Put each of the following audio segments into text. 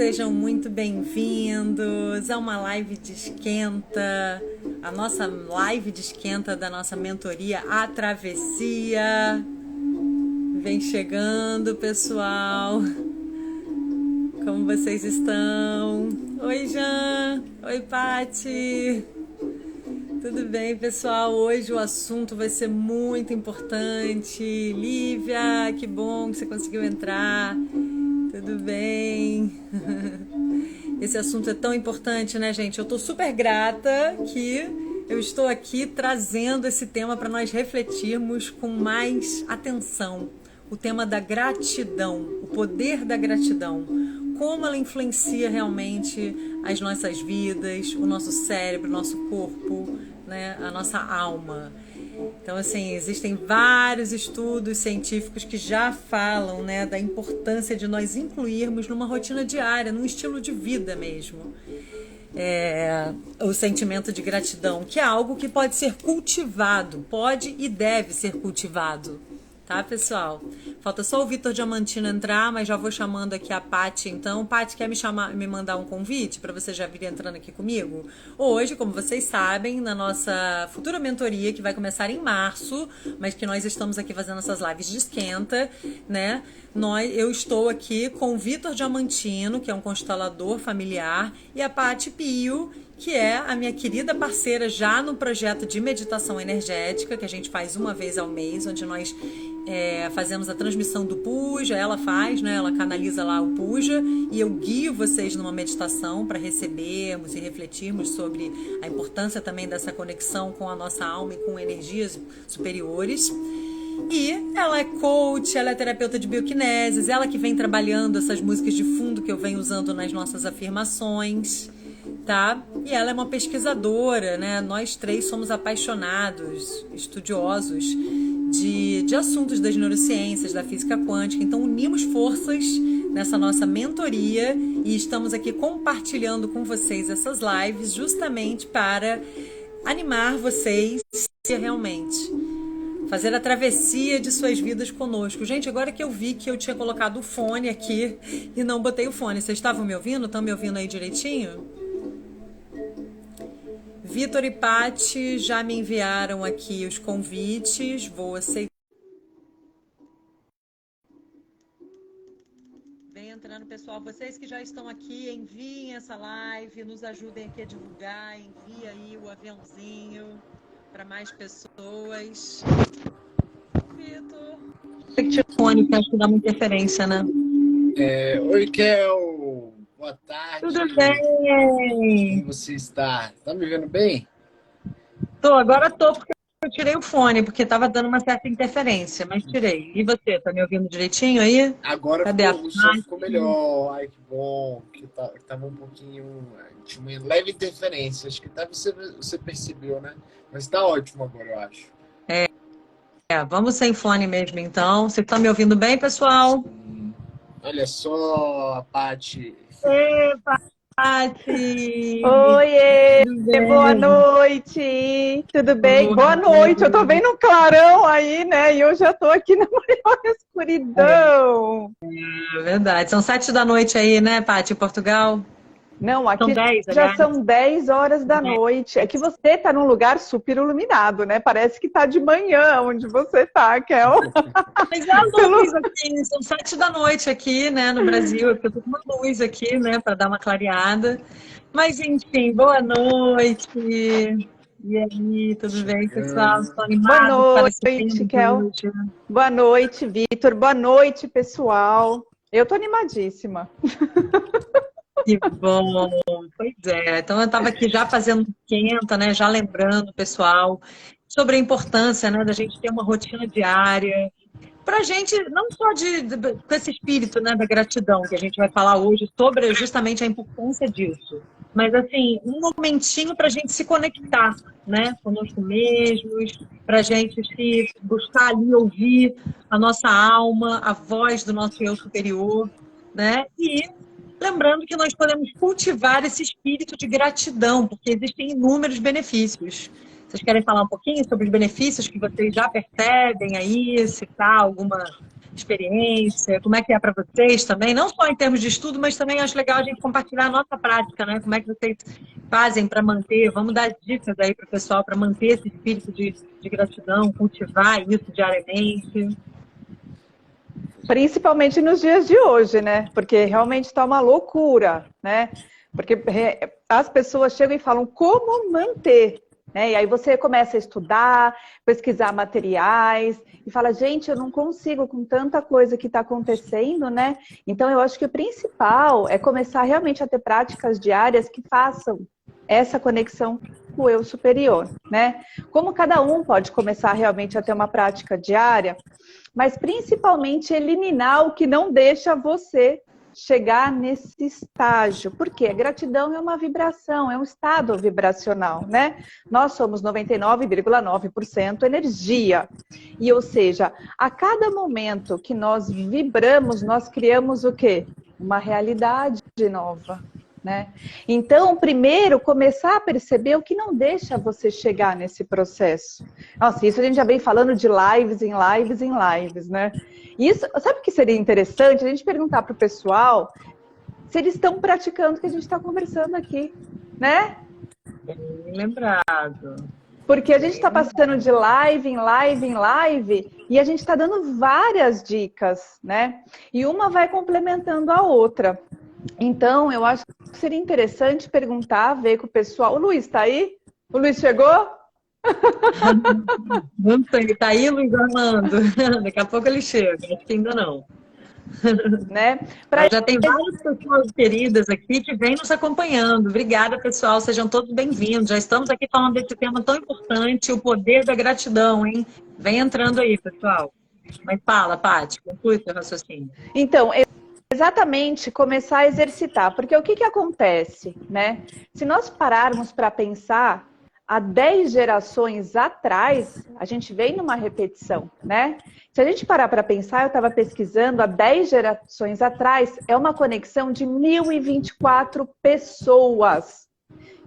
sejam muito bem-vindos a uma live de esquenta, a nossa live de esquenta da nossa mentoria A Travessia. Vem chegando, pessoal. Como vocês estão? Oi, Jean. Oi, Pati. Tudo bem, pessoal? Hoje o assunto vai ser muito importante. Lívia, que bom que você conseguiu entrar. Tudo bem? Esse assunto é tão importante, né, gente? Eu tô super grata que eu estou aqui trazendo esse tema para nós refletirmos com mais atenção. O tema da gratidão, o poder da gratidão. Como ela influencia realmente as nossas vidas, o nosso cérebro, o nosso corpo, né, a nossa alma. Então, assim, existem vários estudos científicos que já falam, né, da importância de nós incluirmos numa rotina diária, num estilo de vida mesmo, o sentimento de gratidão, que é algo que pode ser cultivado, pode e deve ser cultivado. Tá, pessoal? Falta só o Vitor Diamantino entrar, mas já vou chamando aqui a Pati, então. Pati, quer me mandar um convite para você já vir entrando aqui comigo? Hoje, como vocês sabem, na nossa futura mentoria, que vai começar em março, mas que nós estamos aqui fazendo essas lives de esquenta, né? Eu estou aqui com o Vitor Diamantino, que é um constelador familiar, e a Pati Pio, que é a minha querida parceira já no projeto de meditação energética, que a gente faz uma vez ao mês, onde nós fazemos a transmissão do Puja, ela faz, né? Ela canaliza lá o Puja e eu guio vocês numa meditação para recebermos e refletirmos sobre a importância também dessa conexão com a nossa alma e com energias superiores. E ela é coach, ela é terapeuta de bioquineses, ela que vem trabalhando essas músicas de fundo que eu venho usando nas nossas afirmações, tá? E ela é uma pesquisadora, né? Nós três somos apaixonados, estudiosos de assuntos das neurociências, da física quântica. Então unimos forças nessa nossa mentoria e estamos aqui compartilhando com vocês essas lives justamente para animar vocês realmente fazer a travessia de suas vidas conosco. Gente, agora que eu vi que eu tinha colocado o fone aqui e não botei o fone, vocês estavam me ouvindo? Estão me ouvindo aí direitinho? Vitor e Pati já me enviaram aqui os convites, vou aceitar. Vem entrando, pessoal. Vocês que já estão aqui, enviem essa live, nos ajudem aqui a divulgar, envia aí o aviãozinho para mais pessoas. Vitor. Telefone, que acho que dá uma interferência, né? Oi, Kel. Boa tarde. Tudo bem? Como você está? Tá me vendo bem? Agora tô, porque eu tirei o fone, porque tava dando uma certa interferência, mas tirei. E você, tá me ouvindo direitinho aí? Agora o som ficou melhor. Ai, que bom. Que tava um pouquinho... Tinha uma leve interferência. Acho que você percebeu, né? Mas tá ótimo agora, eu acho. Vamos sem fone mesmo, então. Você tá me ouvindo bem, pessoal? Sim. Olha só, a Pati. Oi, Pati! Oiê! Boa noite! Tudo bem? Boa noite! Eu tô vendo um clarão aí, né? E eu já tô aqui na maior escuridão. É verdade. São 7 da noite aí, né, Pati, em Portugal? Não, aqui são 10, já aliás. são 10 horas da noite. É que você tá num lugar super iluminado, né? Parece que tá de manhã onde você tá, Kel. Mas é a luz aqui, são 7 da noite aqui, né, no Brasil. Eu tô com uma luz aqui, né, para dar uma clareada. Mas, enfim, boa noite. E aí, tudo bem, pessoal? Estou animada. Boa noite, Kel. Boa noite, Vitor. Boa noite, pessoal. Eu tô animadíssima. Que bom, pois é. Então eu estava aqui já fazendo esquenta, né? Já lembrando, pessoal, sobre a importância, né, da gente ter uma rotina diária. Para a gente, não só com esse espírito, né, da gratidão, que a gente vai falar hoje sobre justamente a importância disso. Mas, assim, um momentinho para a gente se conectar, né, conosco mesmos, para a gente se buscar ali ouvir a nossa alma, a voz do nosso eu superior, né? E lembrando que nós podemos cultivar esse espírito de gratidão, porque existem inúmeros benefícios. Vocês querem falar um pouquinho sobre os benefícios que vocês já percebem aí, citar alguma experiência, como é que é para vocês também, não só em termos de estudo, mas também acho legal a gente compartilhar a nossa prática, né? Como é que vocês fazem para manter, vamos dar dicas aí para o pessoal para manter esse espírito de gratidão, cultivar isso diariamente. Principalmente nos dias de hoje, né? Porque realmente está uma loucura, né? Porque as pessoas chegam e falam como manter, né? E aí você começa a estudar, pesquisar materiais e fala, gente, eu não consigo com tanta coisa que está acontecendo, né? Então eu acho que o principal é começar realmente a ter práticas diárias que façam essa conexão com o eu superior, né? Como cada um pode começar realmente a ter uma prática diária, mas principalmente eliminar o que não deixa você chegar nesse estágio. Porque a gratidão é uma vibração, é um estado vibracional, né? Nós somos 99,9% energia. E, ou seja, a cada momento que nós vibramos, nós criamos o quê? Uma realidade nova. Né? Então, primeiro, começar a perceber o que não deixa você chegar nesse processo. Nossa, isso a gente já vem falando de lives em lives em lives, né? Isso, sabe o que seria interessante? A gente perguntar para o pessoal se eles estão praticando o que a gente está conversando aqui, né? Bem lembrado. Porque a gente está passando de live em live em live e a gente está dando várias dicas, né? E uma vai complementando a outra. Então, eu acho que seria interessante perguntar, ver com o pessoal. O Luiz está aí? O Luiz chegou? Não sei, está aí, Luiz Armando? Daqui a pouco ele chega, acho que ainda não. Né? Mas já tem várias pessoas queridas aqui que vêm nos acompanhando. Obrigada, pessoal. Sejam todos bem-vindos. Já estamos aqui falando desse tema tão importante, o poder da gratidão, hein? Vem entrando aí, pessoal. Mas fala, Paty, conclui o raciocínio. Então, exatamente, começar a exercitar. Porque o que acontece, né? Se nós pararmos para pensar, há 10 gerações atrás, a gente vem numa repetição, né? Se a gente parar para pensar, eu estava pesquisando, há 10 gerações atrás, é uma conexão de 1024 pessoas,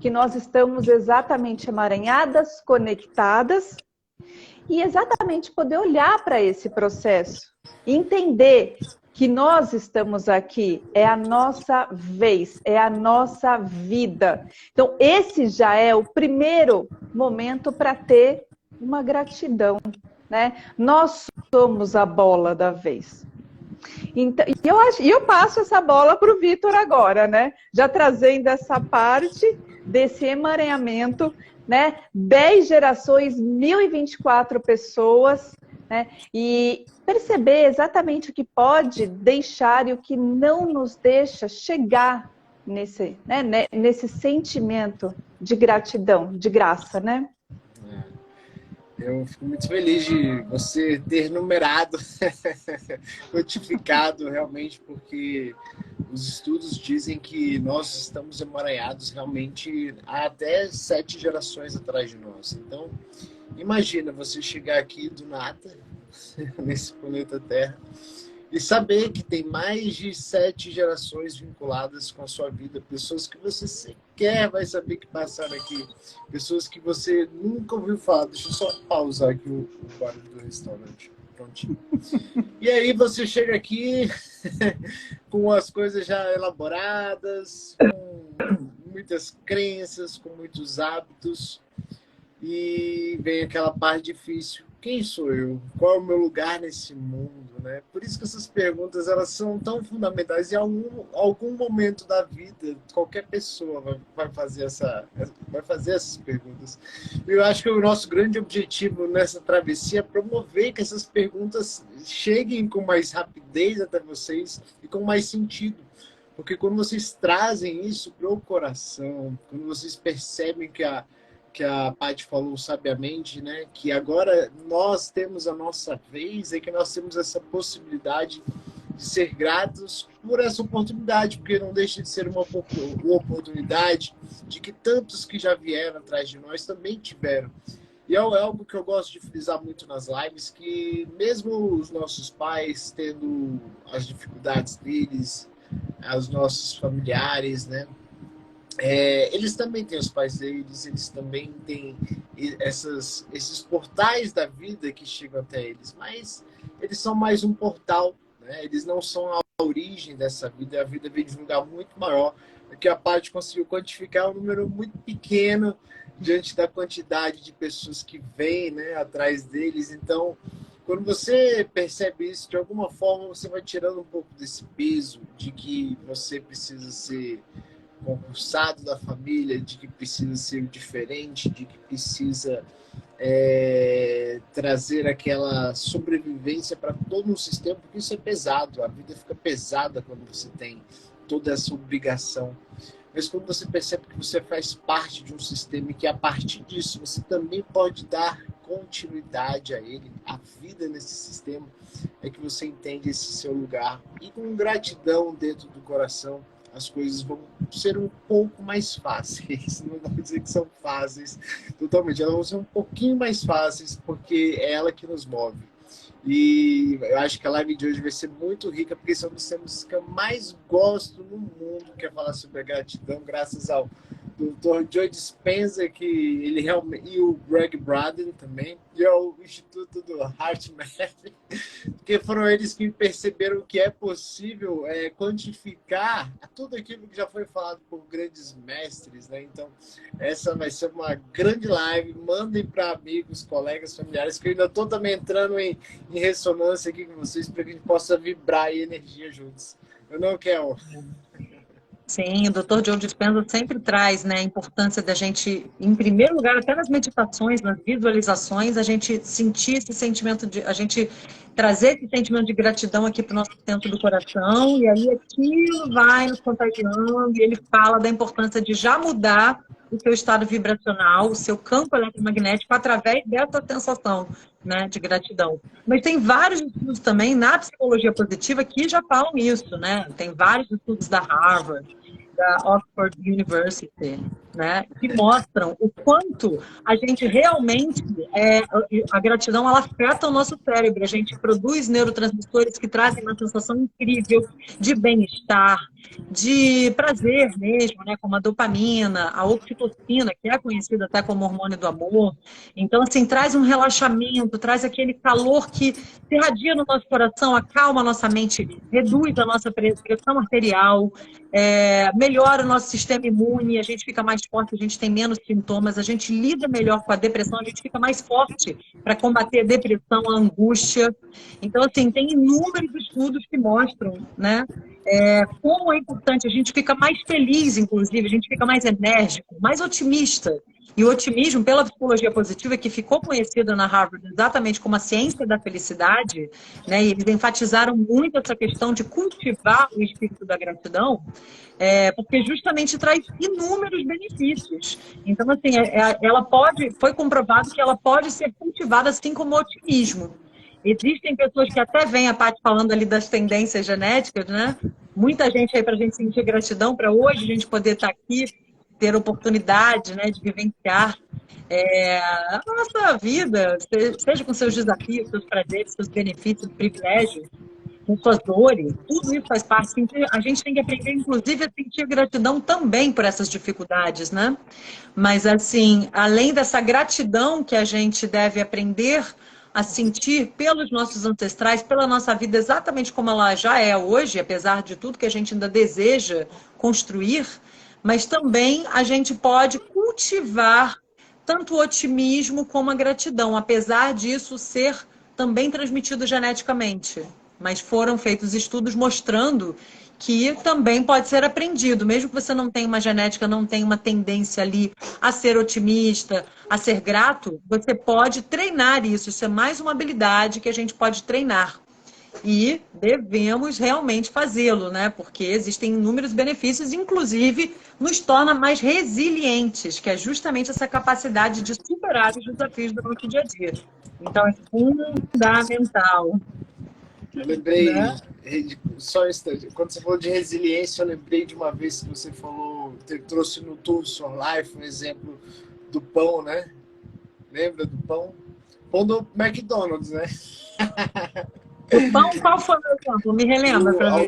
que nós estamos exatamente emaranhadas, conectadas, e exatamente poder olhar para esse processo, entender que nós estamos aqui, é a nossa vez, é a nossa vida. Então, esse já é o primeiro momento para ter uma gratidão, né? Nós somos a bola da vez. Então, e eu passo essa bola para o Vitor agora, né? Já trazendo essa parte desse emaranhamento, né? 10 gerações, 1024 pessoas, né? E perceber exatamente o que pode deixar e o que não nos deixa chegar nesse, né, nesse sentimento de gratidão, de graça, né? Eu fico muito feliz de você ter numerado, notificado realmente, porque os estudos dizem que nós estamos emaranhados realmente há até 7 gerações atrás de nós. Então, imagina você chegar aqui do nada, nesse planeta Terra, e saber que tem mais de 7 gerações vinculadas com a sua vida, pessoas que você sequer vai saber que passaram aqui, pessoas que você nunca ouviu falar. Deixa eu só pausar aqui o barulho do restaurante. Prontinho. E aí você chega aqui com as coisas já elaboradas, com muitas crenças, com muitos hábitos, e vem aquela parte difícil. Quem sou eu? Qual é o meu lugar nesse mundo, né? Por isso que essas perguntas, elas são tão fundamentais. Em algum momento da vida, qualquer pessoa vai fazer essas perguntas. Eu acho que o nosso grande objetivo nessa travessia é promover que essas perguntas cheguem com mais rapidez até vocês e com mais sentido. Porque quando vocês trazem isso para o coração, quando vocês percebem que a Paty falou sabiamente, né? Que agora nós temos a nossa vez e que nós temos essa possibilidade de ser gratos por essa oportunidade, porque não deixa de ser uma oportunidade de que tantos que já vieram atrás de nós também tiveram. E é algo que eu gosto de frisar muito nas lives, que mesmo os nossos pais tendo as dificuldades deles, os nossos familiares, né? Eles também têm os pais deles, eles também têm esses portais da vida que chegam até eles, mas eles são mais um portal, né? Eles não são a origem dessa vida, a vida vem de um lugar muito maior, porque a parte conseguiu quantificar um número muito pequeno diante da quantidade de pessoas que vêm, né, atrás deles. Então, quando você percebe isso, de alguma forma você vai tirando um pouco desse peso de que você precisa ser concursado da família, de que precisa ser diferente, de que precisa trazer aquela sobrevivência para todo um sistema, porque isso é pesado, a vida fica pesada quando você tem toda essa obrigação. Mas quando você percebe que você faz parte de um sistema e que a partir disso você também pode dar continuidade a ele, a vida nesse sistema, é que você entende esse seu lugar. E com gratidão dentro do coração, as coisas vão ser um pouco mais fáceis. Não vou dizer que são fáceis totalmente, elas vão ser um pouquinho mais fáceis, porque é ela que nos move. E eu acho que a live de hoje vai ser muito rica, porque são dos temas que eu mais gosto no mundo, que é falar sobre a gratidão, graças ao Dr. Joe Dispenza, que ele realmente, e o Greg Braden também, e ao Instituto do HeartMath, porque foram eles que perceberam que é possível quantificar tudo aquilo que já foi falado por grandes mestres, né? Então, essa vai ser uma grande live. Mandem para amigos, colegas, familiares, que eu ainda estou também entrando em ressonância aqui com vocês, para que a gente possa vibrar em energia juntos. Eu não quero. Sim, o Dr. Joe Dispenza sempre traz, né, a importância da gente, em primeiro lugar, até nas meditações, nas visualizações, a gente sentir esse sentimento a gente trazer esse sentimento de gratidão aqui para o nosso centro do coração, e aí aquilo vai nos contagiando, e ele fala da importância de já mudar o seu estado vibracional, o seu campo eletromagnético, através dessa sensação, né, de gratidão. Mas tem vários estudos também na psicologia positiva que já falam isso, né? Tem vários estudos da Harvard, da Oxford University, né, que mostram o quanto a gente realmente, a gratidão, ela afeta o nosso cérebro. A gente produz neurotransmissores que trazem uma sensação incrível de bem-estar, de prazer mesmo, né, como a dopamina, a oxitocina, que é conhecida até como hormônio do amor. Então, assim, traz um relaxamento, traz aquele calor que se irradia no nosso coração, acalma a nossa mente, reduz a nossa pressão arterial, melhora o nosso sistema imune, a gente fica mais forte, a gente tem menos sintomas, a gente lida melhor com a depressão, a gente fica mais forte para combater a depressão, a angústia. Então, assim, tem inúmeros estudos que mostram, né, como é importante, a gente fica mais feliz, inclusive, a gente fica mais enérgico, mais otimista. E o otimismo, pela psicologia positiva, que ficou conhecida na Harvard exatamente como a ciência da felicidade, né, e eles enfatizaram muito essa questão de cultivar o espírito da gratidão, porque justamente traz inúmeros benefícios. Então, assim, foi comprovado que ela pode ser cultivada assim como o otimismo. Existem pessoas que até vêm, a Paty falando ali das tendências genéticas, né? Muita gente aí para a gente sentir gratidão, para hoje a gente poder estar aqui, ter oportunidade, né, de vivenciar a nossa vida, seja com seus desafios, seus prazeres, seus benefícios, privilégios, com suas dores, tudo isso faz parte. A gente tem que aprender, inclusive, a sentir gratidão também por essas dificuldades, né? Mas, assim, além dessa gratidão que a gente deve aprender a sentir pelos nossos ancestrais, pela nossa vida exatamente como ela já é hoje, apesar de tudo que a gente ainda deseja construir, mas também a gente pode cultivar tanto o otimismo como a gratidão, apesar disso ser também transmitido geneticamente. Mas foram feitos estudos mostrando que também pode ser aprendido, mesmo que você não tenha uma genética, não tenha uma tendência ali a ser otimista, a ser grato, você pode treinar isso. Isso é mais uma habilidade que a gente pode treinar. E devemos realmente fazê-lo, né? Porque existem inúmeros benefícios, inclusive nos torna mais resilientes, que é justamente essa capacidade de superar os desafios do nosso dia a dia. Então, é fundamental. Eu lembrei, né? só um instante, quando você falou de resiliência, eu lembrei de uma vez que você falou, trouxe no Tools for Life um exemplo do pão, né? Lembra do pão? Pão do McDonald's, né? O pão, qual foi o exemplo? Me relembra para mim.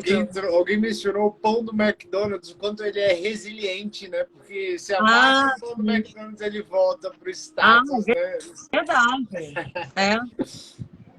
Alguém mencionou o pão do McDonald's, o quanto ele é resiliente, né? Porque se amassa o pão do McDonald's, ele volta para o status, né? Verdade.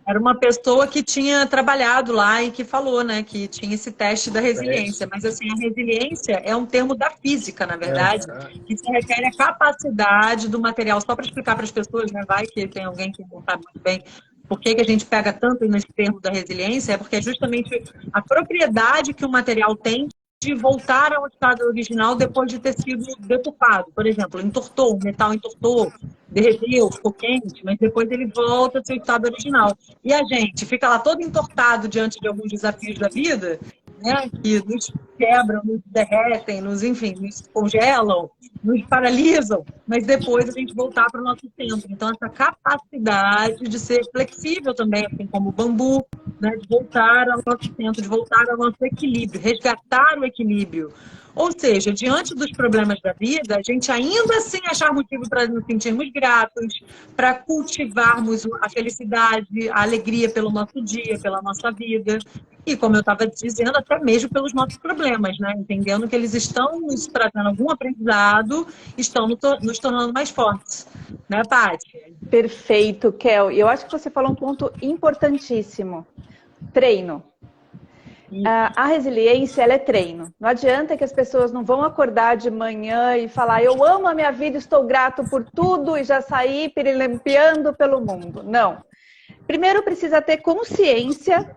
Era uma pessoa que tinha trabalhado lá e que falou, né, que tinha esse teste da resiliência. Mas, assim, a resiliência é um termo da física, na verdade, que se refere à capacidade do material. Só para explicar para as pessoas, né, vai que tem alguém que não sabe muito bem por que que a gente pega tanto nesse termo da resiliência, é porque é justamente a propriedade que o material tem de voltar ao estado original depois de ter sido deturpado. Por exemplo, entortou, o metal entortou, derreteu, ficou quente, mas depois ele volta ao seu estado original. E a gente fica lá todo entortado diante de alguns desafios da vida, né, que nos quebram, nos derretem, enfim, nos congelam, nos paralisam, mas depois a gente voltar para o nosso centro. Então, essa capacidade de ser flexível também, assim como o bambu, né, de voltar ao nosso centro, de voltar ao nosso equilíbrio, resgatar o equilíbrio. Ou seja, diante dos problemas da vida, a gente ainda assim achar motivo para nos sentirmos gratos, para cultivarmos a felicidade, a alegria pelo nosso dia, pela nossa vida. E, como eu estava dizendo, até mesmo pelos nossos problemas, né? Entendendo que eles estão nos trazendo algum aprendizado, estão nos tornando mais fortes. Né, Paty? Perfeito, Kel. Eu acho que você falou um ponto importantíssimo. Treino. A resiliência, ela é treino. Não adianta que as pessoas não vão acordar de manhã e falar eu amo a minha vida, estou grato por tudo e já sair pirilampiando pelo mundo. Não. Primeiro precisa ter consciência,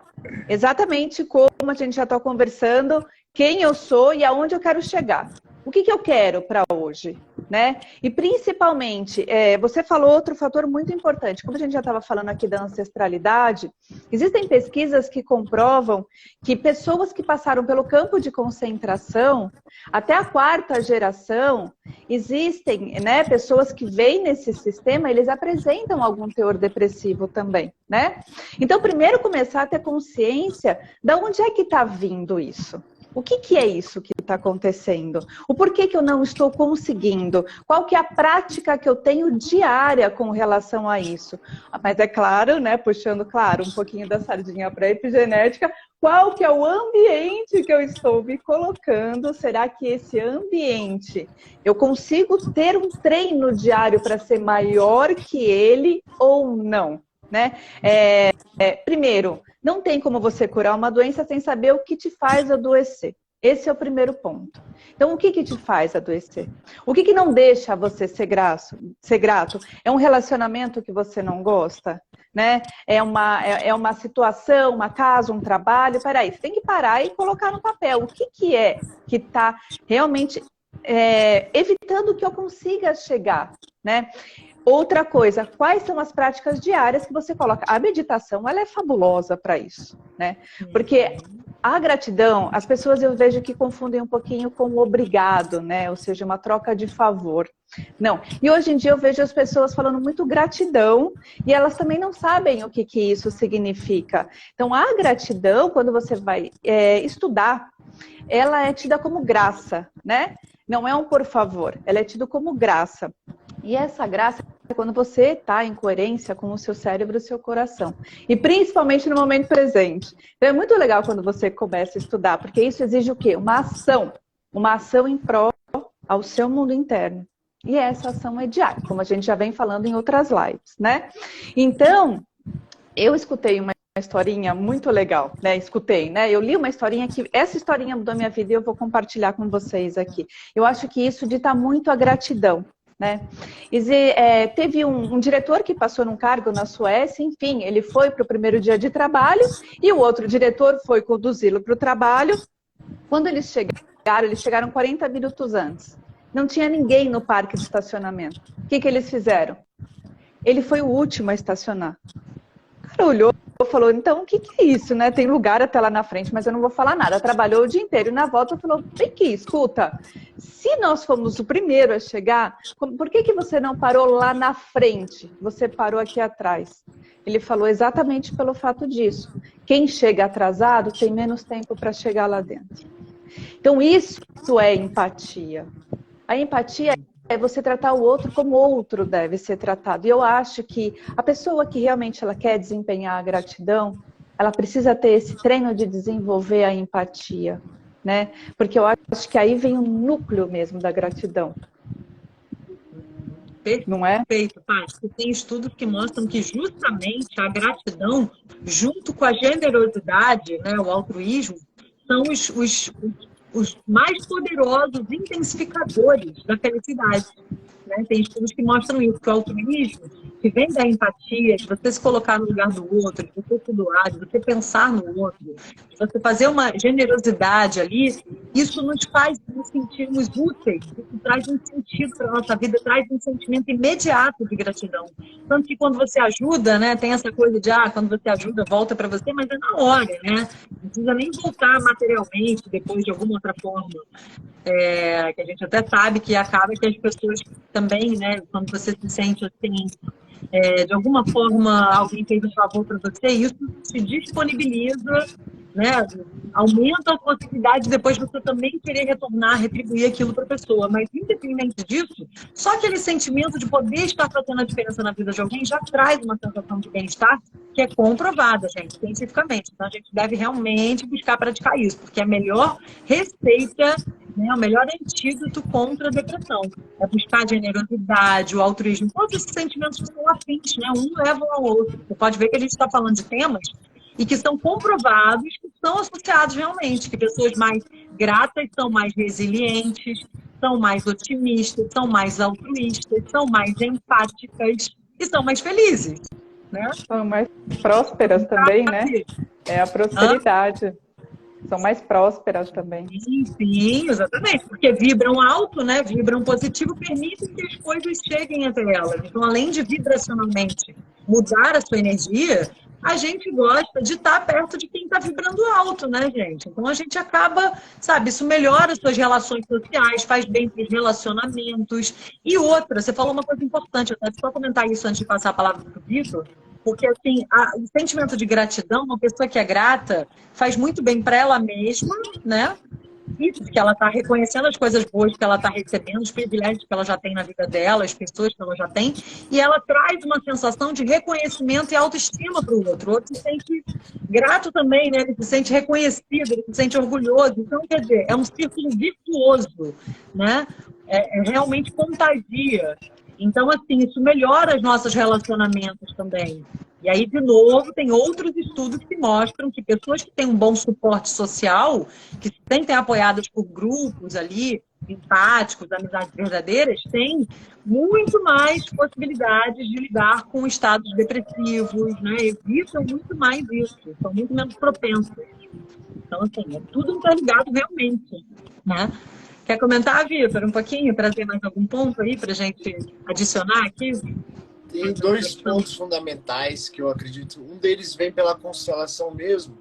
exatamente como a gente já está conversando, quem eu sou e aonde eu quero chegar. O que eu quero para hoje, né? E principalmente, você falou outro fator muito importante. Como a gente já estava falando aqui da ancestralidade, existem pesquisas que comprovam que pessoas que passaram pelo campo de concentração, até a 4ª geração, existem, né, pessoas que vêm nesse sistema, eles apresentam algum teor depressivo também, né? Então, primeiro começar a ter consciência de onde é que está vindo isso. O que é isso que está acontecendo? O porquê que eu não estou conseguindo? Qual que é a prática que eu tenho diária com relação a isso? Mas é claro, né, puxando, claro, um pouquinho da sardinha para a epigenética, qual que é o ambiente que eu estou me colocando? Será que esse ambiente, eu consigo ter um treino diário para ser maior que ele ou não? Né? Primeiro, não tem como você curar uma doença sem saber o que te faz adoecer. Esse é o primeiro ponto. Então, o que te faz adoecer? O que não deixa você ser grato? É um relacionamento que você não gosta? Né? É uma situação, uma casa, um trabalho? Peraí, você tem que parar e colocar no papel. O que é que está realmente evitando que eu consiga chegar? Né? Outra coisa, quais são as práticas diárias que você coloca? A meditação, ela é fabulosa para isso, né? Porque a gratidão, as pessoas eu vejo que confundem um pouquinho com o obrigado, né? Ou seja, uma troca de favor. Não. E hoje em dia eu vejo as pessoas falando muito gratidão e elas também não sabem o que isso significa. Então, a gratidão, quando você vai estudar, ela é tida como graça, né? Não é um por favor, ela é tida como graça. E essa graça é quando você está em coerência com o seu cérebro e o seu coração. E principalmente no momento presente. Então é muito legal quando você começa a estudar, porque isso exige o quê? Uma ação em prol ao seu mundo interno. E essa ação é diária, como a gente já vem falando em outras lives, né? Então, eu escutei uma historinha muito legal, né? Escutei, né? Eu li uma historinha que essa historinha mudou a minha vida e eu vou compartilhar com vocês aqui. Eu acho que isso dita muito a gratidão. Né? Teve um diretor que passou num cargo na Suécia, enfim, ele foi para o primeiro dia de trabalho e o outro diretor foi conduzi-lo para o trabalho. Quando eles chegaram 40 minutos antes. Não tinha ninguém no parque de estacionamento. O que eles fizeram? Ele foi o último a estacionar. O cara olhou e falou, então o que é isso, né? Tem lugar até lá na frente, mas eu não vou falar nada. Trabalhou o dia inteiro e na volta falou, vem aqui, escuta, se nós fomos o primeiro a chegar, por que você não parou lá na frente? Você parou aqui atrás. Ele falou exatamente pelo fato disso. Quem chega atrasado tem menos tempo para chegar lá dentro. Então isso é empatia. A empatia é você tratar o outro como o outro deve ser tratado. E eu acho que a pessoa que realmente ela quer desempenhar a gratidão, ela precisa ter esse treino de desenvolver a empatia, né? Porque eu acho que aí vem o núcleo mesmo da gratidão. Não é? Perfeito, Paty. Tem estudos que mostram que justamente a gratidão, junto com a generosidade, né, o altruísmo, são os mais poderosos intensificadores da felicidade. Né? Tem estudos que mostram isso, que o altruísmo, que vem da empatia, de você se colocar no lugar do outro, de você se doar, de você pensar no outro, de você fazer uma generosidade ali, isso nos faz nos sentirmos úteis, isso traz um sentido para a nossa vida, traz um sentimento imediato de gratidão. Tanto que quando você ajuda, né, tem essa coisa de, quando você ajuda, volta para você, mas é na hora, né? Não precisa nem voltar materialmente, depois de alguma outra forma. Que a gente até sabe que acaba que as pessoas também, né, quando você se sente assim, de alguma forma alguém fez um favor para você, isso te disponibiliza, né, aumenta a possibilidade de depois você também querer retornar, retribuir aquilo para a pessoa. Mas, independente disso, só aquele sentimento de poder estar fazendo a diferença na vida de alguém já traz uma sensação de bem-estar que é comprovada, gente, cientificamente. Então, a gente deve realmente buscar praticar isso, porque é a melhor receita, né, o melhor antídoto contra a depressão. É buscar a generosidade, o altruísmo, todos esses sentimentos são afins, né? Um leva ao outro. Você pode ver que a gente está falando de temas e que são comprovados, que são associados realmente, que pessoas mais gratas são mais resilientes, são mais otimistas, são mais altruístas, são mais empáticas e são mais felizes, né? São mais prósperas também, né? É a prosperidade. São mais prósperas também. Sim, exatamente. Porque vibram alto, né? Vibram positivo, permite que as coisas cheguem até elas. Então, além de vibracionalmente mudar a sua energia, a gente gosta de estar perto de quem está vibrando alto, né, gente? Então, a gente acaba, sabe, isso melhora as suas relações sociais, faz bem para os relacionamentos. E outra, você falou uma coisa importante, eu quero só comentar isso antes de passar a palavra para o Vitor. Porque, assim, o sentimento de gratidão, uma pessoa que é grata, faz muito bem para ela mesma, né? Isso, que ela está reconhecendo as coisas boas que ela está recebendo, os privilégios que ela já tem na vida dela, as pessoas que ela já tem, e ela traz uma sensação de reconhecimento e autoestima para o outro. O outro se sente grato também, né? Ele se sente reconhecido, ele se sente orgulhoso. Então, quer dizer, é um círculo virtuoso, né? Realmente contagia. Então, assim, isso melhora os nossos relacionamentos também. E aí, de novo, tem outros estudos que mostram que pessoas que têm um bom suporte social, que se sentem apoiadas por grupos ali, empáticos, amizades verdadeiras, têm muito mais possibilidades de lidar com estados depressivos, né? Evitam muito mais isso, são muito menos propensos. Então, assim, é tudo interligado realmente, né? Quer comentar, Vitor, um pouquinho? Trazer mais algum ponto aí para a gente adicionar aqui? Tem dois pontos fundamentais que eu acredito. Um deles vem pela constelação mesmo,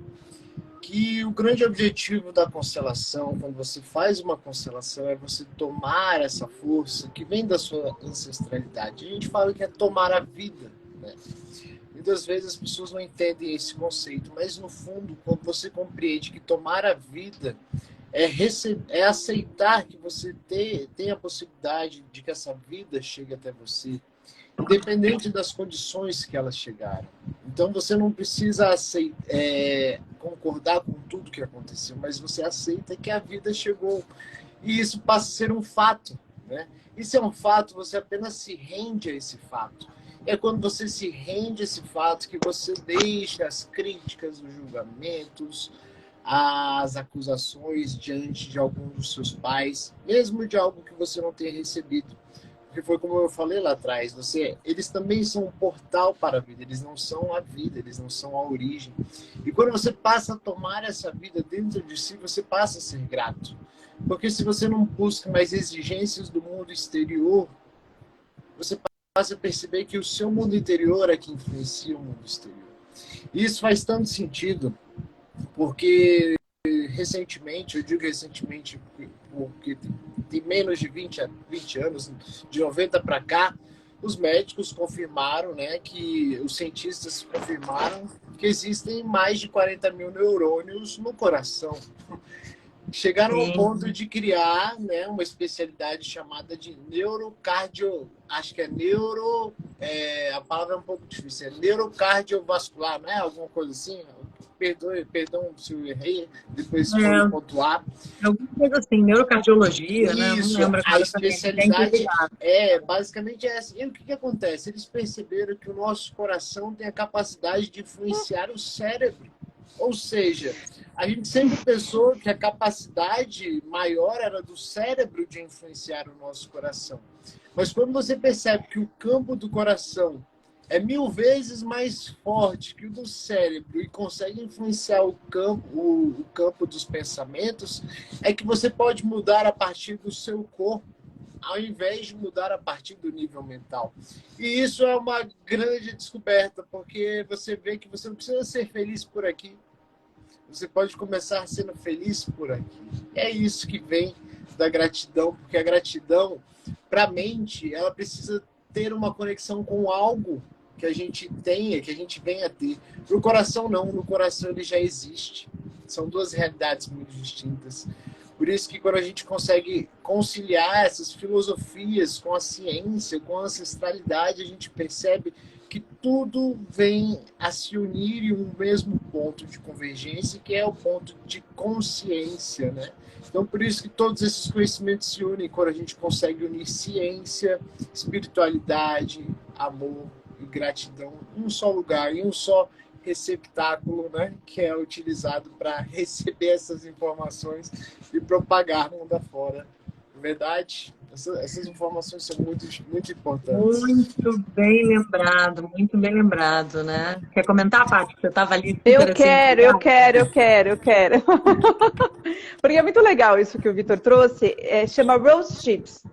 que o grande objetivo da constelação, quando você faz uma constelação, é você tomar essa força que vem da sua ancestralidade. A gente fala que é tomar a vida, né? Muitas vezes as pessoas não entendem esse conceito, mas no fundo, quando você compreende que tomar a vida é aceitar que você tem a possibilidade de que essa vida chegue até você, independente das condições que elas chegaram. Então você não precisa concordar com tudo que aconteceu, mas você aceita que a vida chegou. E isso passa a ser um fato, né? Isso é um fato, você apenas se rende a esse fato. É quando você se rende a esse fato que você deixa as críticas, os julgamentos, as acusações diante de algum dos seus pais, mesmo de algo que você não tenha recebido. Porque foi como eu falei lá atrás, eles também são um portal para a vida, eles não são a vida, eles não são a origem. E quando você passa a tomar essa vida dentro de si, você passa a ser grato. Porque se você não busca mais exigências do mundo exterior, você passa a perceber que o seu mundo interior é que influencia o mundo exterior. E isso faz tanto sentido, porque recentemente, eu digo recentemente porque tem menos de 20 anos, de 90 para cá, os médicos confirmaram, né, que os cientistas confirmaram que existem mais de 40 mil neurônios no coração. Chegaram ao ponto de criar, né, uma especialidade chamada de neurocardio, acho que a palavra é um pouco difícil, é neurocardiovascular, não é? Alguma coisa assim? perdão se eu errei, depois se for pontuar. Alguma coisa assim, neurocardiologia, né? Não Isso, lembro a agora especialidade basicamente é essa. E o que acontece? Eles perceberam que o nosso coração tem a capacidade de influenciar o cérebro. Ou seja, a gente sempre pensou que a capacidade maior era do cérebro de influenciar o nosso coração. Mas quando você percebe que o campo do coração é 1000 vezes mais forte que o do cérebro e consegue influenciar o campo dos pensamentos, é que você pode mudar a partir do seu corpo, ao invés de mudar a partir do nível mental. E isso é uma grande descoberta, porque você vê que você não precisa ser feliz por aqui. Você pode começar sendo feliz por aqui. É isso que vem da gratidão, porque a gratidão, para a mente, ela precisa ter uma conexão com algo que a gente tenha, que a gente venha a ter. Para o coração, não. No coração ele já existe. São duas realidades muito distintas. Por isso que quando a gente consegue conciliar essas filosofias com a ciência, com a ancestralidade, a gente percebe que tudo vem a se unir em um mesmo ponto de convergência, que é o ponto de consciência, né? Então, por isso que todos esses conhecimentos se unem quando a gente consegue unir ciência, espiritualidade, amor e gratidão em um só lugar, em um só receptáculo, né, que é utilizado para receber essas informações e propagar mundo afora. Verdade? Essas informações são muito, muito importantes. Muito bem lembrado, né? Quer comentar, Paty? Você estava ali. Eu quero. Porque é muito legal isso que o Vitor trouxe. Chama Rose Chips.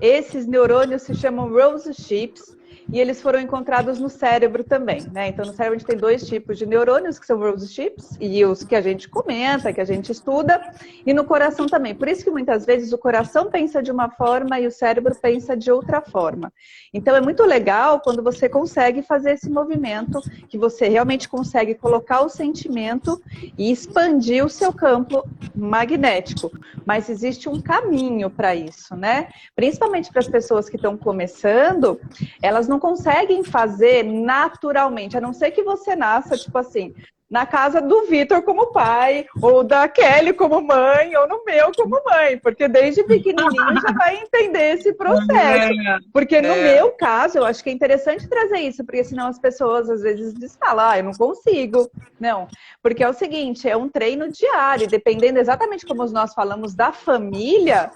Esses neurônios se chamam Rose Chips. E eles foram encontrados no cérebro também, né? Então, no cérebro a gente tem 2 tipos de neurônios, que são Rose Chips, e os que a gente comenta, que a gente estuda, e no coração também. Por isso que muitas vezes o coração pensa de uma forma e o cérebro pensa de outra forma. Então, é muito legal quando você consegue fazer esse movimento, que você realmente consegue colocar o sentimento e expandir o seu campo magnético. Mas existe um caminho para isso, né? Principalmente para as pessoas que estão começando, elas não conseguem fazer naturalmente, a não ser que você nasça, tipo assim, na casa do Vitor como pai, ou da Kelly como mãe, ou no meu como mãe, porque desde pequenininho já vai entender esse processo. Porque no meu caso, eu acho que é interessante trazer isso, porque senão as pessoas às vezes falam, eu não consigo. Não, porque é o seguinte, é um treino diário, dependendo exatamente como nós falamos da família.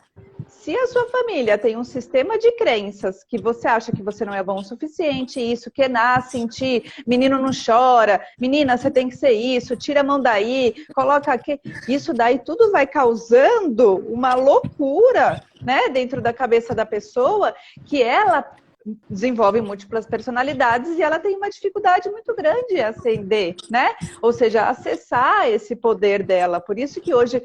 Se a sua família tem um sistema de crenças que você acha que você não é bom o suficiente, isso que nasce em ti, menino não chora, menina, você tem que ser isso, tira a mão daí, coloca aqui, isso daí tudo vai causando uma loucura, né, dentro da cabeça da pessoa, que ela desenvolve múltiplas personalidades e ela tem uma dificuldade muito grande em ascender, né? Ou seja, acessar esse poder dela. Por isso que hoje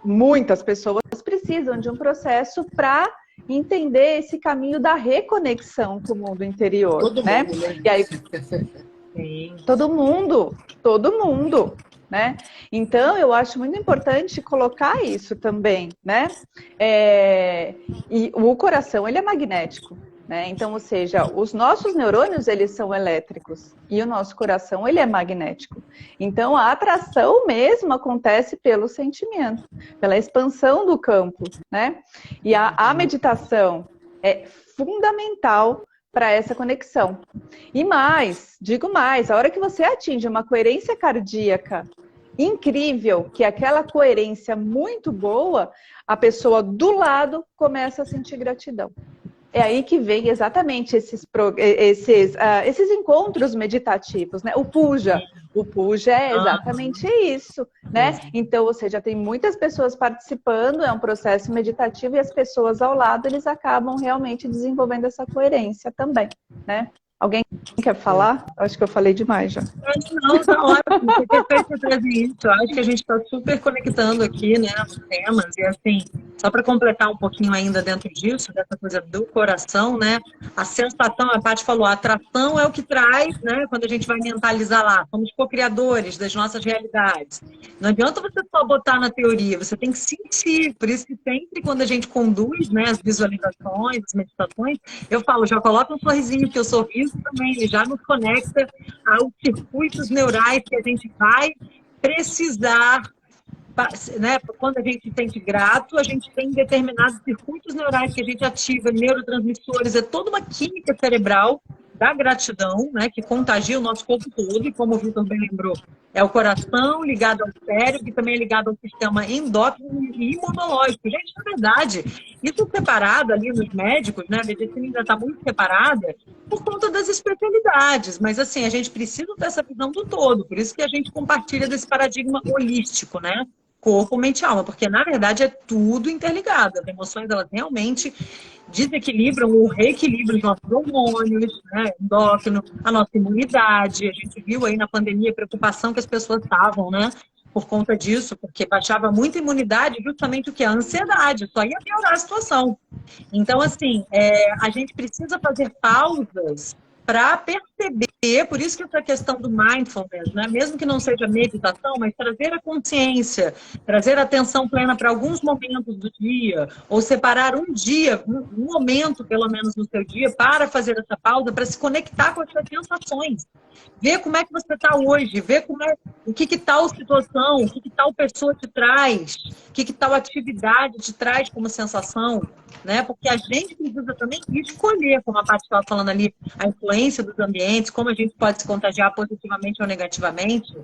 muitas pessoas precisam de um processo para entender esse caminho da reconexão com o mundo interior, Todo né? mundo, né? E aí, todo mundo, né? Então, eu acho muito importante colocar isso também, né? E o coração, ele é magnético, né? Então, ou seja, os nossos neurônios, eles são elétricos e o nosso coração, ele é magnético. Então, a atração mesmo acontece pelo sentimento, pela expansão do campo, né? E a meditação é fundamental para essa conexão. E mais, digo mais, a hora que você atinge uma coerência cardíaca incrível, que é aquela coerência muito boa, a pessoa do lado começa a sentir gratidão. É aí que vem exatamente esses encontros meditativos, né? O puja é exatamente isso, né? Então, ou seja, tem muitas pessoas participando, é um processo meditativo e as pessoas ao lado, eles acabam realmente desenvolvendo essa coerência também, né? Alguém quer falar? Acho que eu falei demais já. Não, tá ótimo. Você quer trazer isso. Eu acho que a gente está super conectando aqui, né, os temas. E assim, só para completar um pouquinho ainda dentro disso, dessa coisa do coração, né? A sensação, a Paty falou, a atração é o que traz, né? Quando a gente vai mentalizar lá, somos co-criadores das nossas realidades. Não adianta você só botar na teoria, você tem que sentir. Por isso que sempre quando a gente conduz, né, as visualizações, as meditações, eu falo, já coloca um sorrisinho, porque o sorriso também, ele já nos conecta aos circuitos neurais que a gente vai precisar, né? Quando a gente se sente grato, a gente tem determinados circuitos neurais que a gente ativa, neurotransmissores, é toda uma química cerebral da gratidão, né, que contagia o nosso corpo todo, e como o Vitor bem lembrou, é o coração ligado ao cérebro, que também é ligado ao sistema endócrino e imunológico. Gente, na verdade, isso separado ali nos médicos, né, a medicina ainda está muito separada por conta das especialidades, mas assim, a gente precisa dessa visão do todo, por isso que a gente compartilha desse paradigma holístico, né, corpo, mente e alma, porque na verdade é tudo interligado, as emoções, elas realmente desequilibram ou reequilibram os nossos hormônios, né, endócrino, a nossa imunidade. A gente viu aí na pandemia a preocupação que as pessoas estavam, né, por conta disso, porque baixava muito a imunidade, justamente o que? A ansiedade, só ia piorar a situação. Então, assim, a gente precisa fazer pausas para perceber, por isso que essa questão do mindfulness, né? Mesmo que não seja meditação, mas trazer a consciência, trazer a atenção plena para alguns momentos do dia, ou separar um dia, um momento pelo menos no seu dia, para fazer essa pausa, para se conectar com as suas sensações. Ver como é que você está hoje, ver o que tal situação, o que tal pessoa te traz, o que tal atividade te traz como sensação, né? Porque a gente precisa também escolher, como a Paty estava falando ali, a influência dos ambientes, como a gente pode se contagiar positivamente ou negativamente,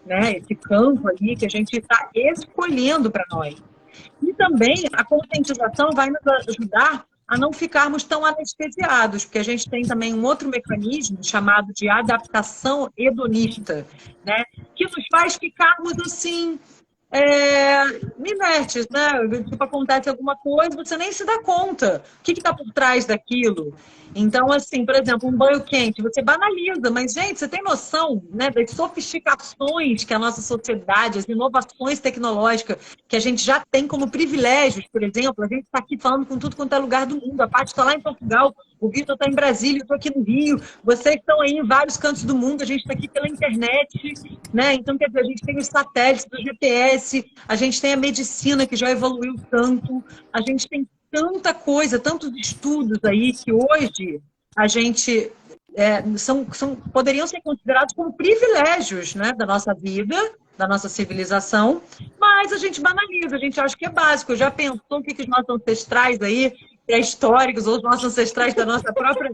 né? Esse campo ali que a gente está escolhendo para nós. E também a conscientização vai nos ajudar a não ficarmos tão anestesiados, porque a gente tem também um outro mecanismo chamado de adaptação hedonista, né? Que nos faz ficarmos assim, inertes, né? Tipo, acontece alguma coisa, você nem se dá conta. O que está por trás daquilo? Então, assim, por exemplo, um banho quente, você banaliza, mas, gente, você tem noção, né, das sofisticações que a nossa sociedade, as inovações tecnológicas que a gente já tem como privilégios, por exemplo, a gente está aqui falando com tudo quanto é lugar do mundo, a Paty está lá em Portugal, o Vitor está em Brasília, eu estou aqui no Rio, vocês estão aí em vários cantos do mundo, a gente está aqui pela internet, né? Então, quer dizer, a gente tem os satélites do GPS, a gente tem a medicina que já evoluiu tanto, a gente tem tanta coisa, tantos estudos aí que hoje a gente poderiam ser considerados como privilégios, né, da nossa vida, da nossa civilização, mas a gente banaliza, a gente acha que é básico. Já pensou o que os nossos ancestrais aí, pré-históricos, ou os nossos ancestrais da nossa própria,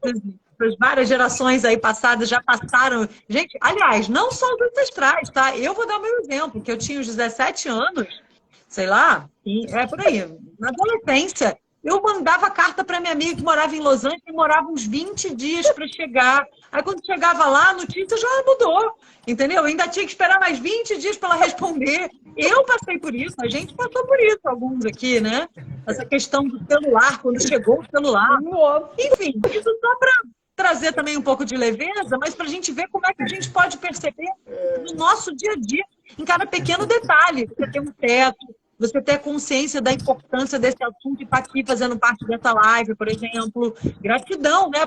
essas várias gerações aí passadas já passaram. Gente, aliás, não só os ancestrais, tá? Eu vou dar o meu exemplo, que eu tinha uns 17 anos, sei lá, por aí, na adolescência, eu mandava carta para minha amiga que morava em Los Angeles e demorava uns 20 dias para chegar. Aí quando chegava lá, a notícia já mudou, entendeu? Eu ainda tinha que esperar mais 20 dias para ela responder. Eu passei por isso, a gente passou por isso, alguns aqui, né? Essa questão do celular, quando chegou o celular. Enfim, isso só para trazer também um pouco de leveza, mas para a gente ver como é que a gente pode perceber no nosso dia a dia, em cada pequeno detalhe. Você tem um teto, você ter consciência da importância desse assunto e estar aqui fazendo parte dessa live, por exemplo. Gratidão, né?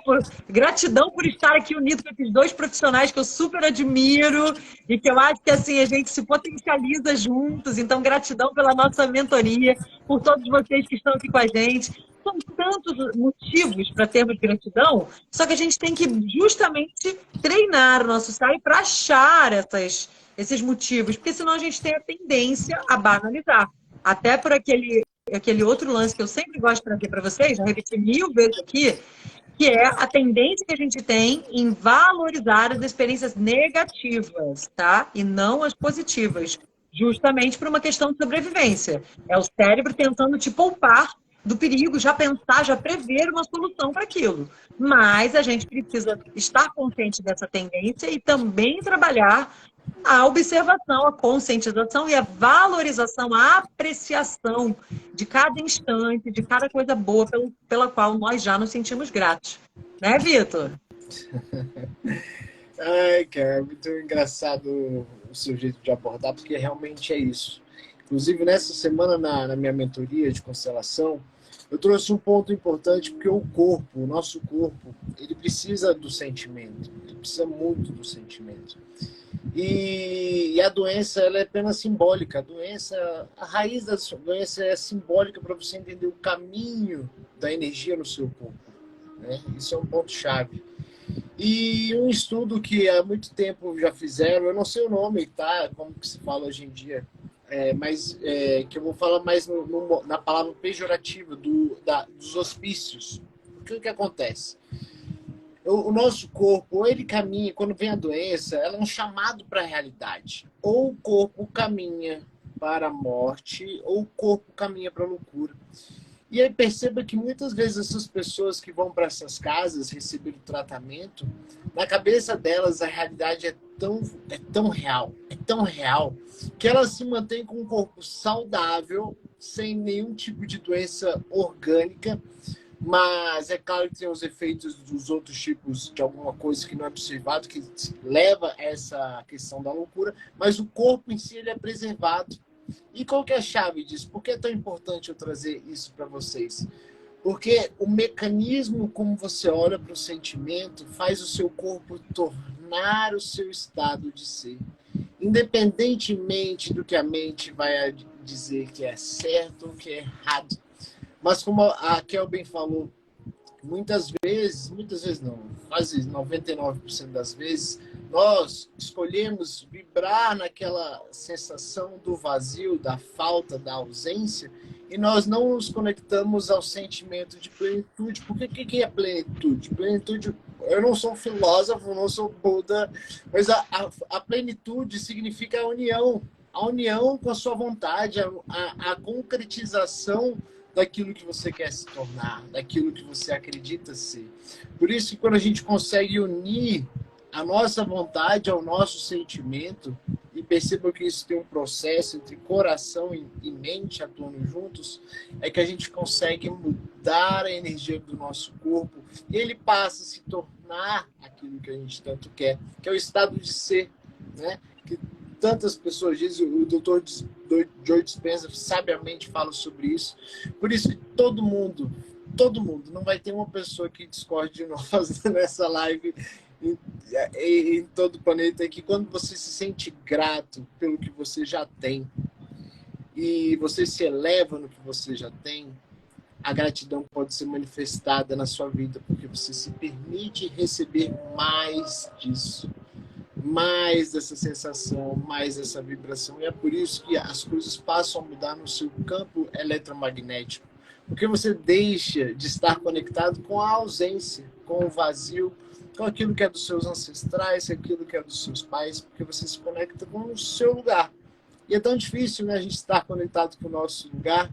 Gratidão por estar aqui unido com esses dois profissionais que eu super admiro e que eu acho que assim, a gente se potencializa juntos. Então, gratidão pela nossa mentoria, por todos vocês que estão aqui com a gente. São tantos motivos para termos gratidão, só que a gente tem que justamente treinar o nosso cérebro para achar esses motivos, porque senão a gente tem a tendência a banalizar. Até por aquele outro lance que eu sempre gosto de trazer para vocês, já repeti 1000 vezes aqui, que é a tendência que a gente tem em valorizar as experiências negativas, tá? E não as positivas, justamente por uma questão de sobrevivência. É o cérebro tentando te poupar do perigo, já pensar, já prever uma solução para aquilo. Mas a gente precisa estar consciente dessa tendência e também trabalhar a observação, a conscientização e a valorização, a apreciação de cada instante, de cada coisa boa pela qual nós já nos sentimos gratos. Né, Vitor? Ai, cara, muito engraçado o seu jeito de abordar, porque realmente é isso. Inclusive, nessa semana, na minha mentoria de constelação, eu trouxe um ponto importante, porque o nosso corpo, ele precisa do sentimento, ele precisa muito do sentimento. E a doença, ela é apenas simbólica. A raiz da doença é simbólica para você entender o caminho da energia no seu corpo, né? Isso é um ponto-chave. E um estudo que há muito tempo já fizeram, eu não sei o nome, tá? Como que se fala hoje em dia, que eu vou falar mais na palavra pejorativa dos hospícios. O que acontece? O nosso corpo, ou ele caminha, quando vem a doença, ela é um chamado para a realidade. Ou o corpo caminha para a morte, ou o corpo caminha para a loucura. E aí perceba que muitas vezes essas pessoas que vão para essas casas receber o tratamento, na cabeça delas a realidade é tão real, que elas se mantêm com um corpo saudável, sem nenhum tipo de doença orgânica, mas é claro que tem os efeitos dos outros tipos de alguma coisa que não é observado, que leva a essa questão da loucura, mas o corpo em si ele é preservado. E qual que é a chave disso? Por que é tão importante eu trazer isso para vocês? Porque o mecanismo como você olha para o sentimento faz o seu corpo tornar o seu estado de ser. Independentemente do que a mente vai dizer que é certo ou que é errado. Mas como a Kelben falou, muitas vezes não, quase 99% das vezes, nós escolhemos vibrar naquela sensação do vazio, da falta, da ausência, e nós não nos conectamos ao sentimento de plenitude. Porque o que é plenitude? Plenitude, eu não sou um filósofo, não sou Buda, mas a plenitude significa a união com a sua vontade, a concretização daquilo que você quer se tornar, daquilo que você acredita ser. Por isso que quando a gente consegue unir a nossa vontade ao nosso sentimento, e perceba que isso tem um processo entre coração e mente atuando juntos, é que a gente consegue mudar a energia do nosso corpo e ele passa a se tornar aquilo que a gente tanto quer, que é o estado de ser, né? Que tantas pessoas dizem, o Dr. Joe Dispenza sabiamente fala sobre isso. Por isso que todo mundo, não vai ter uma pessoa que discorde de nós nessa live, em todo o planeta, é que quando você se sente grato pelo que você já tem e você se eleva no que você já tem, a gratidão pode ser manifestada na sua vida, porque você se permite receber mais disso, mais dessa sensação, mais dessa vibração. E é por isso que as coisas passam a mudar no seu campo eletromagnético, porque você deixa de estar conectado com a ausência, com o vazio, com aquilo que é dos seus ancestrais, aquilo que é dos seus pais, porque você se conecta com o seu lugar. E é tão difícil, né, a gente estar conectado com o nosso lugar,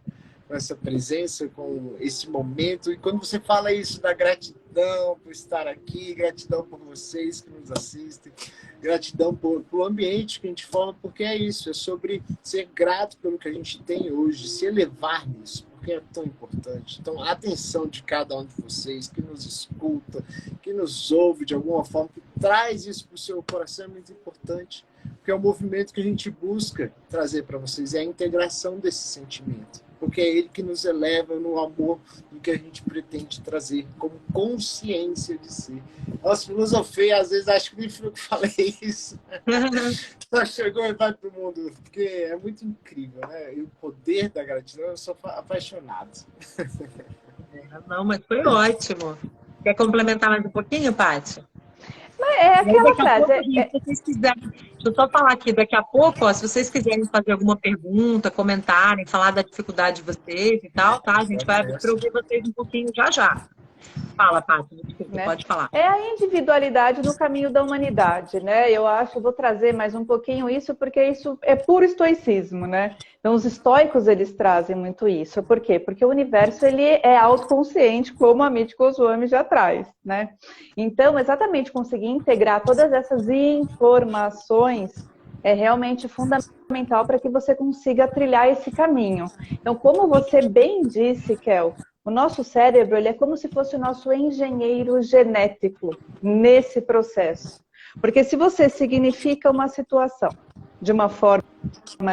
com essa presença, com esse momento. E quando você fala isso da gratidão por estar aqui, gratidão por vocês que nos assistem, gratidão pelo ambiente que a gente forma, porque é isso, é sobre ser grato pelo que a gente tem hoje, se elevar nisso, porque é tão importante. Então, a atenção de cada um de vocês que nos escuta, que nos ouve de alguma forma, que traz isso para o seu coração é muito importante, porque é o movimento que a gente busca trazer para vocês, é a integração desse sentimento, porque é ele que nos eleva no amor do que a gente pretende trazer como consciência de si. Nossa, filosofei, às vezes acho que nem fui eu que falei isso. Ela chegou e vai para o mundo, porque é muito incrível, né? E o poder da gratidão, eu sou apaixonado. Não, mas foi ótimo. Quer complementar mais um pouquinho, Paty? É aquela frase. Se vocês quiserem, deixa eu só falar aqui, daqui a pouco, ó, se vocês quiserem fazer alguma pergunta, comentarem, falar da dificuldade de vocês e tal, tá? A gente vai abrir para ouvir vocês um pouquinho já já. Fala, Paty, desculpa, pode falar. É a individualidade no caminho da humanidade, né? Eu vou trazer mais um pouquinho isso, porque isso é puro estoicismo, né? Então, os estoicos, eles trazem muito isso. Por quê? Porque o universo, ele é autoconsciente, como a Michiko Goswami já traz, né? Então, exatamente, conseguir integrar todas essas informações é realmente fundamental para que você consiga trilhar esse caminho. Então, como você bem disse, Kel, o nosso cérebro, ele é como se fosse o nosso engenheiro genético nesse processo. Porque se você significa uma situação de uma forma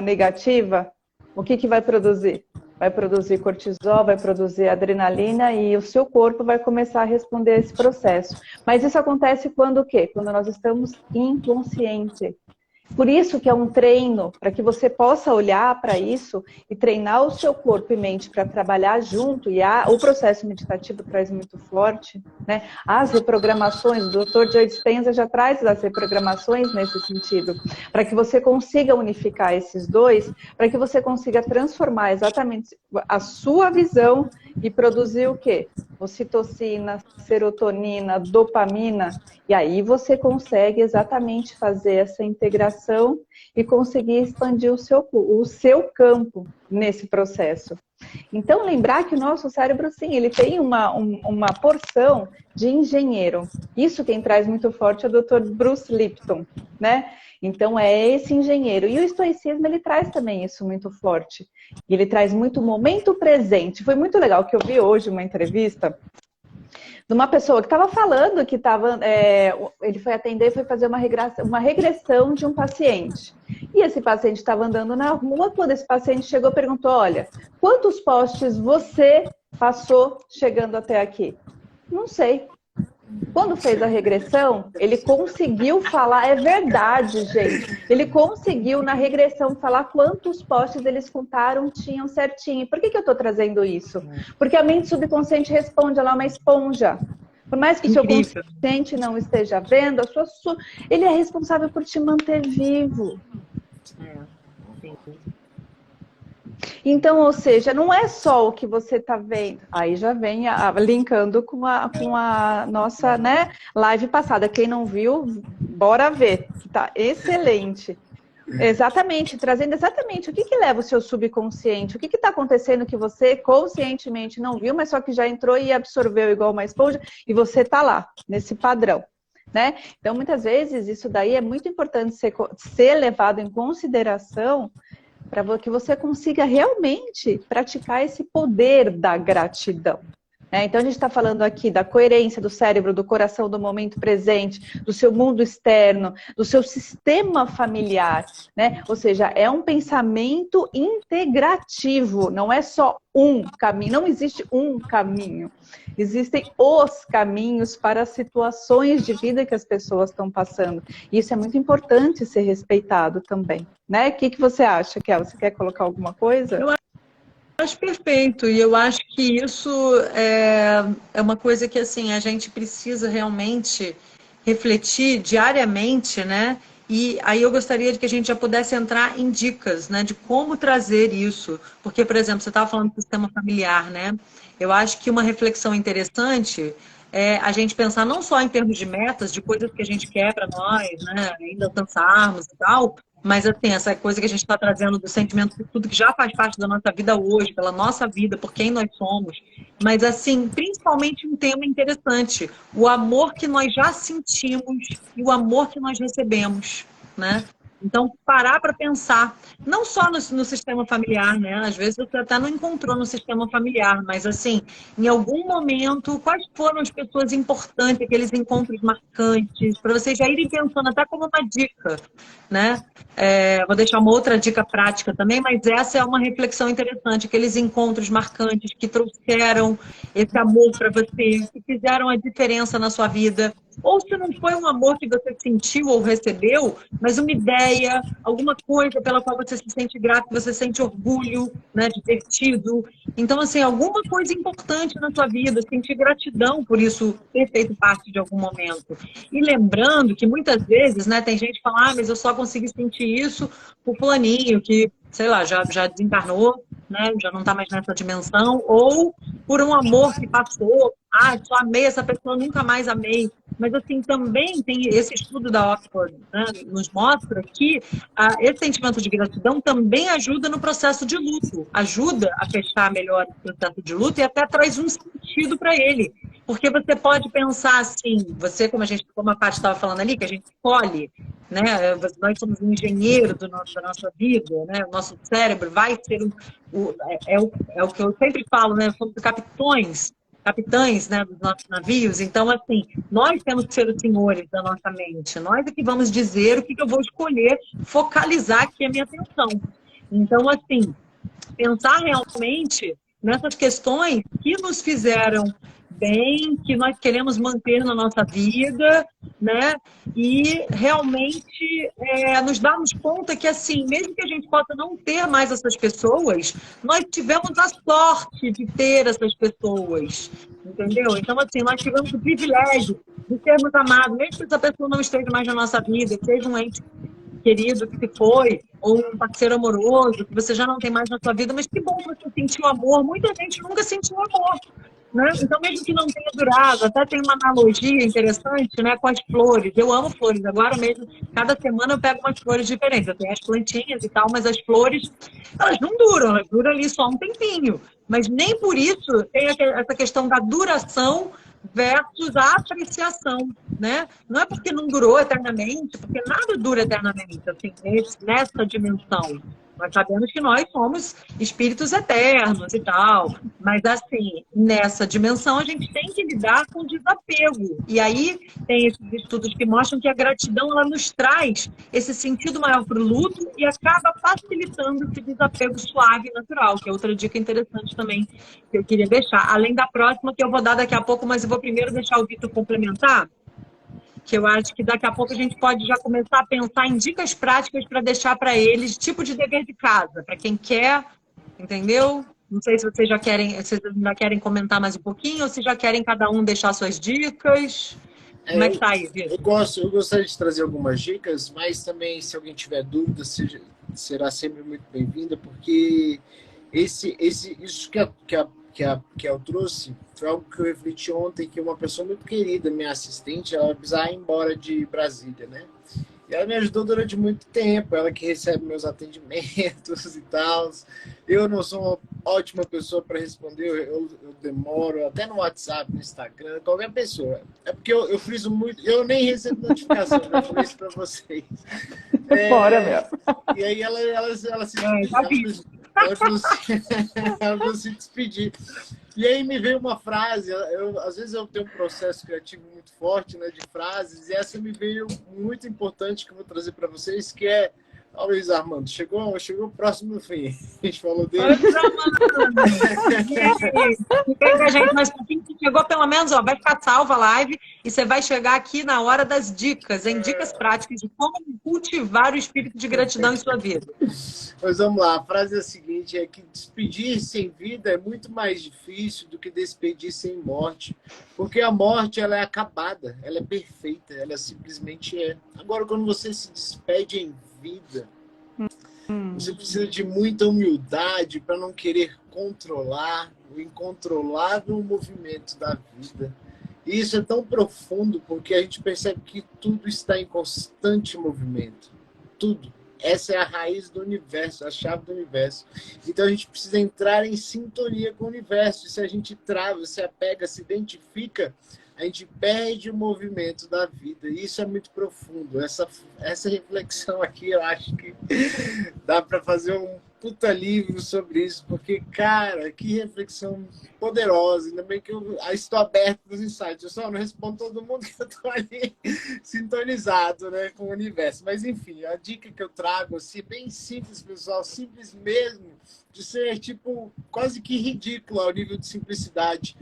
negativa, o que vai produzir? Vai produzir cortisol, vai produzir adrenalina e o seu corpo vai começar a responder a esse processo. Mas isso acontece quando o quê? Quando nós estamos inconscientes. Por isso que é um treino, para que você possa olhar para isso e treinar o seu corpo e mente para trabalhar junto. E o processo meditativo traz muito forte, né? As reprogramações, o Dr. Joe Dispenza já traz as reprogramações nesse sentido, para que você consiga unificar esses dois, para que você consiga transformar exatamente a sua visão e produzir o quê? Ocitocina, serotonina, dopamina, e aí você consegue exatamente fazer essa integração e conseguir expandir o seu campo nesse processo. Então, lembrar que o nosso cérebro, sim, ele tem uma porção de engenheiro. Isso quem traz muito forte é o Dr. Bruce Lipton, né? Então, é esse engenheiro. E o estoicismo, ele traz também isso muito forte. Ele traz muito momento presente. Foi muito legal que eu vi hoje uma entrevista de uma pessoa que estava falando que ele foi atender e foi fazer uma regressão de um paciente. E esse paciente estava andando na rua, quando esse paciente chegou, perguntou, olha, quantos postes você passou chegando até aqui? Não sei. Quando fez a regressão, ele conseguiu falar, é verdade, gente, ele conseguiu na regressão falar quantos postes eles contaram tinham certinho. Por que eu estou trazendo isso? Porque a mente subconsciente responde, ela é uma esponja. Por mais que o seu consciente não esteja vendo, ele é responsável por te manter vivo. Então, ou seja, não é só o que você está vendo. Aí já vem linkando com a nossa, né, live passada. Quem não viu, bora ver. Tá excelente. Exatamente, trazendo exatamente o que leva o seu subconsciente, o que está acontecendo que você conscientemente não viu, mas só que já entrou e absorveu igual uma esponja e você está lá, nesse padrão. Né? Então, muitas vezes, isso daí é muito importante ser levado em consideração para que você consiga realmente praticar esse poder da gratidão. Então, a gente está falando aqui da coerência do cérebro, do coração, do momento presente, do seu mundo externo, do seu sistema familiar, né? Ou seja, é um pensamento integrativo, não é só um caminho, não existe um caminho. Existem os caminhos para as situações de vida que as pessoas estão passando. E isso é muito importante ser respeitado também, né? O que você acha, Kel? Você quer colocar alguma coisa? Eu acho perfeito, e eu acho que isso é uma coisa que assim, a gente precisa realmente refletir diariamente, né? E aí eu gostaria de que a gente já pudesse entrar em dicas, né, de como trazer isso. Porque, por exemplo, você estava falando do sistema familiar, né? Eu acho que uma reflexão interessante é a gente pensar não só em termos de metas, de coisas que a gente quer para nós, né, ainda alcançarmos e tal, mas assim, essa coisa que a gente está trazendo do sentimento de tudo que já faz parte da nossa vida hoje, pela nossa vida, por quem nós somos. Mas assim, principalmente um tema interessante, o amor que nós já sentimos e o amor que nós recebemos, né? Então, parar para pensar, não só no sistema familiar, né? Às vezes você até não encontrou no sistema familiar, mas assim, em algum momento, quais foram as pessoas importantes, aqueles encontros marcantes, para vocês já irem pensando até como uma dica, né? Vou deixar uma outra dica prática também, mas essa é uma reflexão interessante, aqueles encontros marcantes que trouxeram esse amor para você, que fizeram a diferença na sua vida. Ou se não foi um amor que você sentiu ou recebeu, mas uma ideia, alguma coisa pela qual você se sente grato, você sente orgulho, né, divertido. Então, assim, alguma coisa importante na sua vida, sentir gratidão por isso ter feito parte de algum momento. E lembrando que muitas vezes, né, tem gente que fala, mas eu só consegui sentir isso por fulaninho, que, sei lá, já desencarnou, né, já não está mais nessa dimensão, ou por um amor que passou, só amei essa pessoa, nunca mais amei. Mas, assim, também tem esse estudo da Oxford, né, nos mostra que esse sentimento de gratidão também ajuda no processo de luto, ajuda a fechar melhor o processo de luto e até traz um sentido para ele. Porque você pode pensar assim, como a Paty estava falando ali, que a gente escolhe, né, nós somos um engenheiro da nossa vida, né, o nosso cérebro vai ser o que eu sempre falo, né, somos capitães, né, dos nossos navios. Então, assim, nós temos que ser os senhores da nossa mente. Nós é que vamos dizer o que eu vou escolher, focalizar aqui a minha atenção. Então, assim, pensar realmente nessas questões que nos fizeram bem, que nós queremos manter na nossa vida, né? E realmente nos darmos conta que, assim, mesmo que a gente possa não ter mais essas pessoas, nós tivemos a sorte de ter essas pessoas, entendeu? Então, assim, nós tivemos o privilégio de sermos amados, mesmo que essa pessoa não esteja mais na nossa vida, seja um ente querido que se foi, ou um parceiro amoroso que você já não tem mais na sua vida, mas que bom que você sentiu amor. Muita gente nunca sentiu amor, né? Então, mesmo que não tenha durado, até tem uma analogia interessante, né, com as flores. Eu amo flores. Agora mesmo, cada semana eu pego umas flores diferentes. Eu tenho as plantinhas e tal, mas as flores, elas não duram, elas duram ali só um tempinho. Mas nem por isso tem essa questão da duração versus a apreciação, né? Não é porque não durou eternamente, porque nada dura eternamente, assim, nessa dimensão. Nós sabemos que nós somos espíritos eternos e tal, mas assim, nessa dimensão a gente tem que lidar com desapego. E aí tem esses estudos que mostram que a gratidão ela nos traz esse sentido maior para o luto e acaba facilitando esse desapego suave e natural, que é outra dica interessante também que eu queria deixar. Além da próxima que eu vou dar daqui a pouco, mas eu vou primeiro deixar o Vitor complementar, que eu acho que daqui a pouco a gente pode já começar a pensar em dicas práticas para deixar para eles, tipo de dever de casa, para quem quer, entendeu? Não sei se vocês já querem comentar mais um pouquinho ou se já querem cada um deixar suas dicas. Como é que tá aí, Vitor? Eu gostaria de trazer algumas dicas, mas também, se alguém tiver dúvida, será sempre muito bem-vinda, porque isso que eu trouxe foi algo que eu refleti ontem, que uma pessoa muito querida, minha assistente, ela precisava ir embora de Brasília, né? E ela me ajudou durante muito tempo, ela que recebe meus atendimentos e tal. Eu não sou uma ótima pessoa para responder, eu demoro, até no WhatsApp, no Instagram, qualquer pessoa. É porque eu friso muito, eu nem recebo notificação, eu falei isso para vocês. Bora, meu. E aí ela não se despedir. E aí me veio uma frase, às vezes eu tenho um processo criativo muito forte, né, de frases, e essa me veio muito importante que eu vou trazer para vocês, que é, ó, Luiz Armando, chegou próximo do fim. A gente falou dele. Olha, Luiz Armando! Fica com a gente mais um pouquinho, que chegou pelo menos, ó, vai ficar salva a live e você vai chegar aqui na hora das dicas, em dicas práticas de como cultivar o espírito de gratidão em sua vida. Pois vamos lá, a frase é a seguinte, é que despedir sem vida é muito mais difícil do que despedir sem morte, porque a morte ela é acabada, ela é perfeita, ela simplesmente é. Agora, quando você se despede em vida, você precisa de muita humildade para não querer controlar o incontrolável movimento da vida. E isso é tão profundo porque a gente percebe que tudo está em constante movimento. Tudo. Essa é a raiz do universo, a chave do universo. Então a gente precisa entrar em sintonia com o universo. E se a gente trava, se apega, se identifica, a gente perde o movimento da vida. E isso é muito profundo. Essa reflexão aqui, eu acho que dá para fazer um puta livro sobre isso, porque, cara, que reflexão poderosa. Ainda bem que eu estou aberto para os insights. Eu só não respondo todo mundo que eu estou ali sintonizado, né, com o universo. Mas, enfim, a dica que eu trago, assim, é bem simples, pessoal, simples mesmo, de ser, tipo, quase que ridículo ao nível de simplicidade.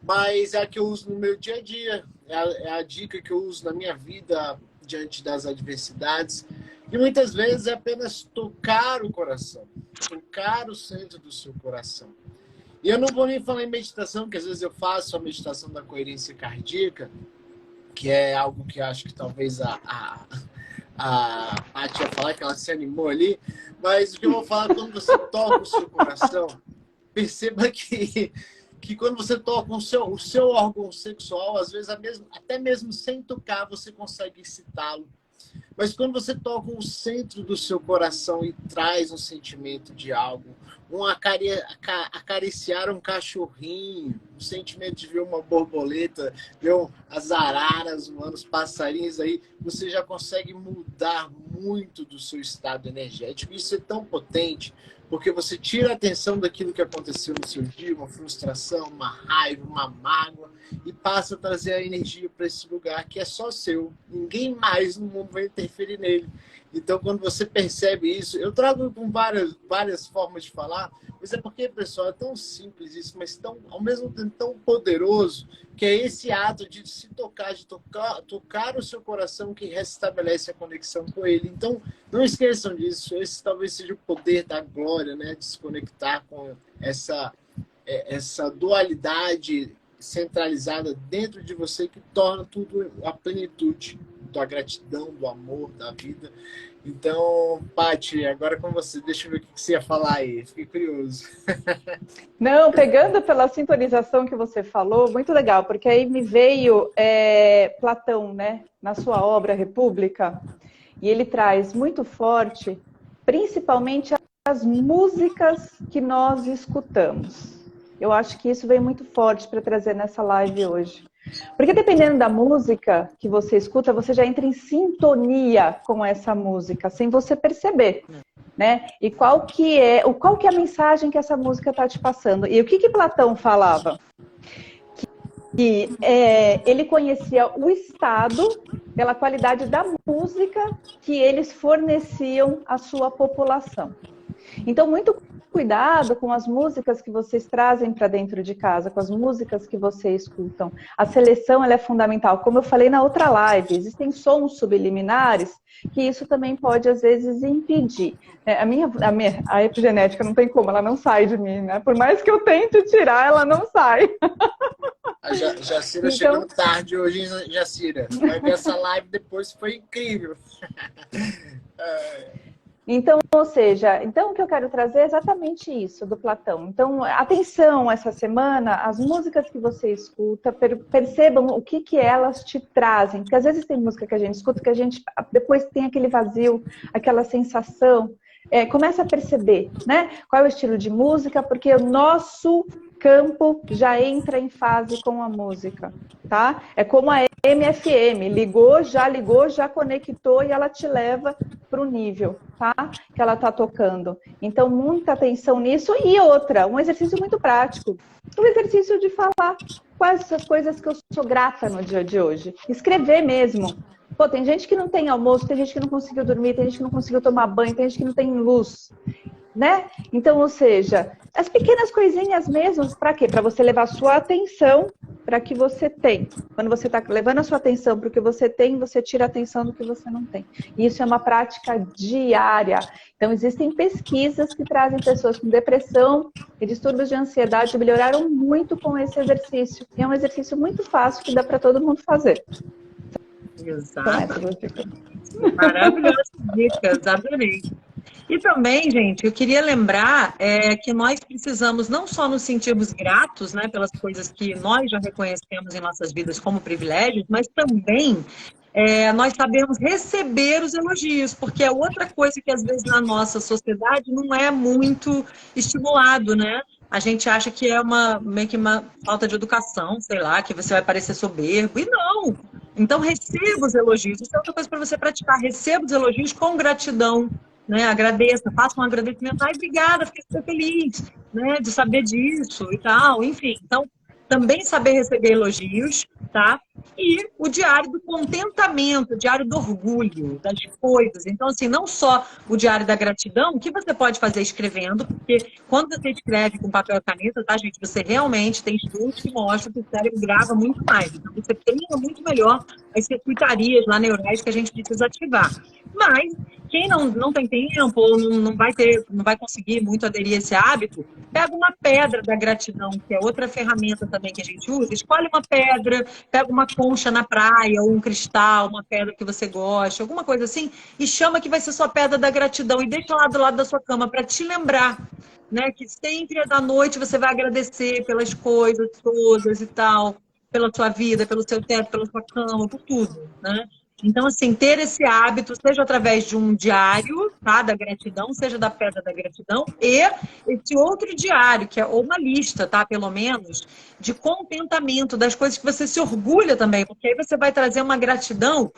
Mas é a que eu uso no meu dia a dia, é a dica que eu uso na minha vida diante das adversidades. E muitas vezes é apenas tocar o coração, tocar o centro do seu coração. E eu não vou nem falar em meditação, que às vezes eu faço a meditação da coerência cardíaca, que é algo que acho que talvez a Paty ia falar, que ela se animou ali. Mas o que eu vou falar, quando você toca o seu coração, perceba que quando você toca o seu órgão sexual, às vezes até mesmo sem tocar, você consegue excitá-lo. Mas quando você toca o centro do seu coração e traz um sentimento de algo, acariciar um cachorrinho, o sentimento de ver uma borboleta, ver as araras, os passarinhos aí, você já consegue mudar muito do seu estado energético. Isso é tão potente, porque você tira a atenção daquilo que aconteceu no seu dia, uma frustração, uma raiva, uma mágoa, e passa a trazer a energia para esse lugar que é só seu. Ninguém mais no mundo vai interferir nele. Então, quando você percebe isso, eu trago com várias formas de falar, mas é porque, pessoal, é tão simples isso, mas tão, ao mesmo tempo tão poderoso, que é esse ato de se tocar, de tocar o seu coração que restabelece a conexão com ele. Então, não esqueçam disso. Esse talvez seja o poder da glória, né? De se conectar com essa dualidade centralizada dentro de você que torna tudo a plenitude da gratidão, do amor, da vida. Então, Paty, agora com você, deixa eu ver o que você ia falar aí, fiquei curioso. Não, pegando pela sintonização que você falou, muito legal, porque aí me veio Platão, né, na sua obra República, e ele traz muito forte, principalmente as músicas que nós escutamos. Eu acho que isso veio muito forte para trazer nessa live hoje. Porque dependendo da música que você escuta, você já entra em sintonia com essa música, sem você perceber, né? E qual que é a mensagem que essa música está te passando? E o que Platão falava? Que ele conhecia o estado pela qualidade da música que eles forneciam à sua população. Então, muito cuidado com as músicas que vocês trazem para dentro de casa, com as músicas que vocês escutam. A seleção ela é fundamental. Como eu falei na outra live, existem sons subliminares que isso também pode, às vezes, impedir. A epigenética não tem como, ela não sai de mim, né? Por mais que eu tente tirar, ela não sai. A Jacira chegou tarde hoje, Jacira. Vai ver essa live depois, foi incrível. Então, ou seja, o que eu quero trazer é exatamente isso do Platão. Então, atenção essa semana, as músicas que você escuta, percebam o que elas te trazem. Porque às vezes tem música que a gente escuta que a gente depois tem aquele vazio, aquela sensação. Começa a perceber, né? Qual é o estilo de música, porque o nosso campo já entra em fase com a música, tá? É como a MFM, ligou, já conectou e ela te leva para o nível, tá? Que ela tá tocando. Então, muita atenção nisso. E outra, um exercício muito prático. O exercício de falar quais essas coisas que eu sou grata no dia de hoje. Escrever mesmo. Pô, tem gente que não tem almoço, tem gente que não conseguiu dormir, tem gente que não conseguiu tomar banho, tem gente que não tem luz, né? Então, ou seja, as pequenas coisinhas mesmo, para quê? Para você levar a sua atenção para o que você tem. Quando você está levando a sua atenção para o que você tem, você tira a atenção do que você não tem. E isso é uma prática diária. Então, existem pesquisas que trazem pessoas com depressão e distúrbios de ansiedade que melhoraram muito com esse exercício. E é um exercício muito fácil que dá para todo mundo fazer. Exato. Maravilhosas dicas, adorei. E também, gente, eu queria lembrar que nós precisamos não só nos sentirmos gratos, né, pelas coisas que nós já reconhecemos em nossas vidas como privilégios, mas também nós sabemos receber os elogios, porque é outra coisa que às vezes na nossa sociedade não é muito estimulado, né? A gente acha que é meio que uma falta de educação, sei lá, que você vai parecer soberbo, e não! Então, receba os elogios. Isso é outra coisa para você praticar. Receba os elogios com gratidão, né? Agradeça, faça um agradecimento. Ai, obrigada, fiquei super feliz, né? De saber disso e tal. Enfim, então, também saber receber elogios, tá? E o diário do contentamento, o diário do orgulho, das coisas. Então, assim, não só o diário da gratidão, que você pode fazer escrevendo, porque quando você escreve com papel e caneta, tá, gente? Você realmente tem estudos que mostram que o cérebro grava muito mais. Então, você treina muito melhor as circuitarias lá neurais que a gente precisa ativar. Mas, quem não tem tempo ou não vai conseguir muito aderir a esse hábito, pega uma pedra da gratidão, que é outra ferramenta também que a gente usa, escolhe uma pedra, pega uma concha na praia, ou um cristal, uma pedra que você gosta, alguma coisa assim, e chama que vai ser sua pedra da gratidão e deixa lá do lado da sua cama para te lembrar, né, que sempre da noite você vai agradecer pelas coisas todas e tal, pela sua vida, pelo seu teto, pela sua cama, por tudo, né? Então, assim, ter esse hábito, seja através de um diário, tá, da gratidão, seja da pedra da gratidão, e esse outro diário, que é uma lista, tá, pelo menos, de contentamento, das coisas que você se orgulha também, porque aí você vai trazer uma gratidão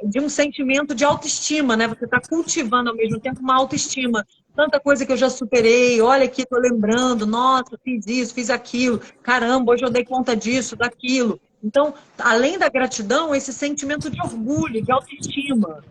de um sentimento de autoestima, né? Você está cultivando ao mesmo tempo uma autoestima tanta coisa que eu já superei, olha aqui, tô lembrando, nossa, fiz isso, fiz aquilo, caramba, hoje eu dei conta disso, daquilo. Então, além da gratidão, esse sentimento de orgulho, de autoestima,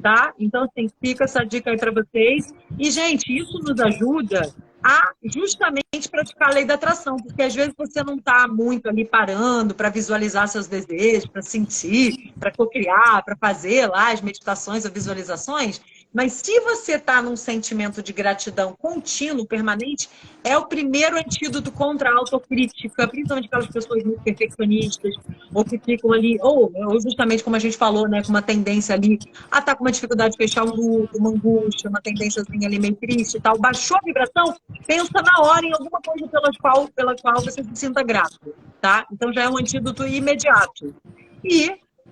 tá? Então, assim, fica essa dica aí para vocês. E, gente, isso nos ajuda a justamente praticar a lei da atração, porque às vezes você não está muito ali parando para visualizar seus desejos, para sentir, para cocriar, para fazer lá as meditações ou visualizações, mas se você está num sentimento de gratidão contínuo, permanente, é o primeiro antídoto contra a autocrítica, principalmente aquelas pessoas muito perfeccionistas, ou que ficam ali, ou justamente como a gente falou, né, com uma tendência ali, a estar com uma dificuldade de fechar um luto, uma angústia, uma tendênciazinha ali meio triste e tal. Baixou a vibração, pensa na hora em alguma coisa pela qual você se sinta grato, tá? Então já é um antídoto imediato. E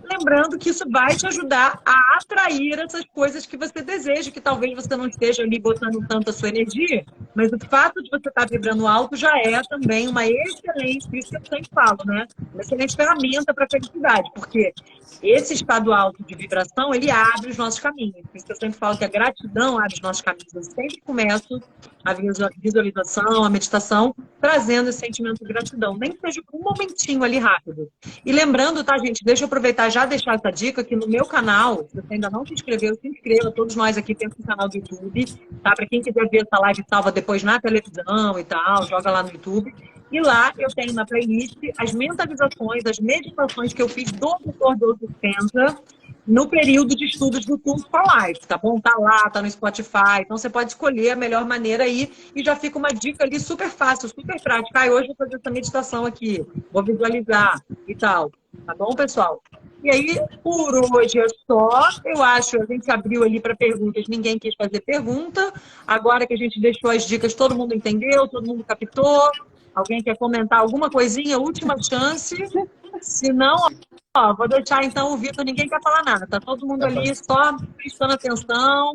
lembrando que isso vai te ajudar a atrair essas coisas que você deseja, que talvez você não esteja ali botando tanto a sua energia, mas o fato de você estar vibrando alto já é também uma excelente, isso que eu sempre falo, né? Uma excelente ferramenta para a felicidade, porque esse estado alto de vibração, ele abre os nossos caminhos. Por isso que eu sempre falo que a gratidão abre os nossos caminhos. Eu sempre começo a visualização, a meditação, trazendo esse sentimento de gratidão. Nem que seja um momentinho ali rápido. E lembrando, tá, gente? Deixa eu aproveitar já deixar essa dica que no meu canal, se você ainda não se inscreveu, se inscreva. Todos nós aqui temos um canal do YouTube, tá? Para quem quiser ver essa live salva depois na televisão e tal, joga lá no YouTube. E lá eu tenho na playlist as mentalizações, as meditações que eu fiz do Dr. Joe Dispenza no período de estudos do curso for Life, tá bom? Tá lá, tá no Spotify, então você pode escolher a melhor maneira aí e já fica uma dica ali super fácil, super prática. Hoje eu vou fazer essa meditação aqui, vou visualizar e tal, tá bom, pessoal? E aí, por hoje é só. Eu acho, a gente abriu ali para perguntas, ninguém quis fazer pergunta. Agora que a gente deixou as dicas, todo mundo entendeu, todo mundo captou. Alguém quer comentar alguma coisinha? Última chance. Se não, ó, vou deixar então o Vitor, ninguém quer falar nada. Tá todo mundo ali só prestando atenção,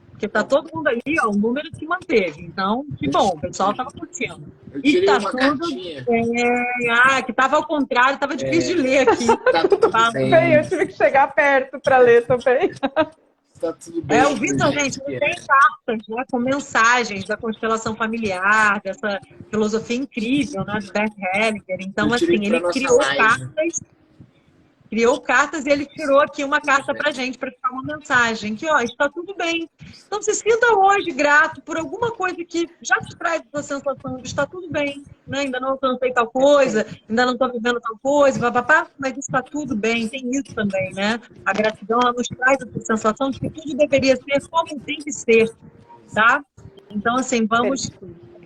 porque tá todo mundo ali, ó, o número se manteve. Então, que bom, o pessoal tava curtindo. E tá tudo que tava ao contrário, tava difícil de ler aqui. Tá tudo bem. Eu tive que chegar perto para ler também. Tá tudo bem. O Vitor, gente, ele tem cartas, né, com mensagens da constelação familiar, dessa filosofia incrível, né, do Bert Hellinger. Então, assim, ele criou cartas e ele tirou aqui uma carta pra gente, para ficar uma mensagem, que, ó, está tudo bem. Então, se sinta hoje grato por alguma coisa que já te traz essa sensação de está tudo bem, né? Ainda não alcancei tal coisa, ainda não estou vivendo tal coisa, papapá, mas está tudo bem, tem isso também, né? A gratidão, ela nos traz essa sensação de que tudo deveria ser como tem que ser, tá? Então, assim, vamos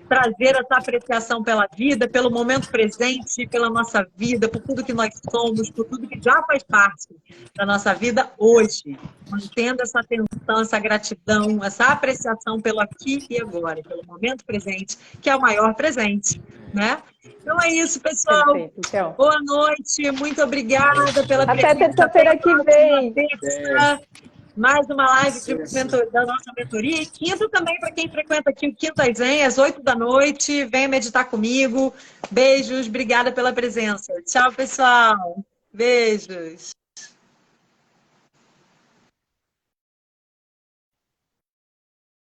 trazer essa apreciação pela vida, pelo momento presente, pela nossa vida, por tudo que nós somos, por tudo que já faz parte da nossa vida hoje. Mantendo essa atenção, essa gratidão, essa apreciação pelo aqui e agora, pelo momento presente, que é o maior presente, né? Então é isso, pessoal. Perfeito, então. Boa noite, muito obrigada pela presença. Até terça-feira que vem. Mais uma live da nossa mentoria. E quinta também, para quem frequenta aqui o Quinta Zen, às 8 da noite. Venha meditar comigo. Beijos, obrigada pela presença. Tchau, pessoal. Beijos.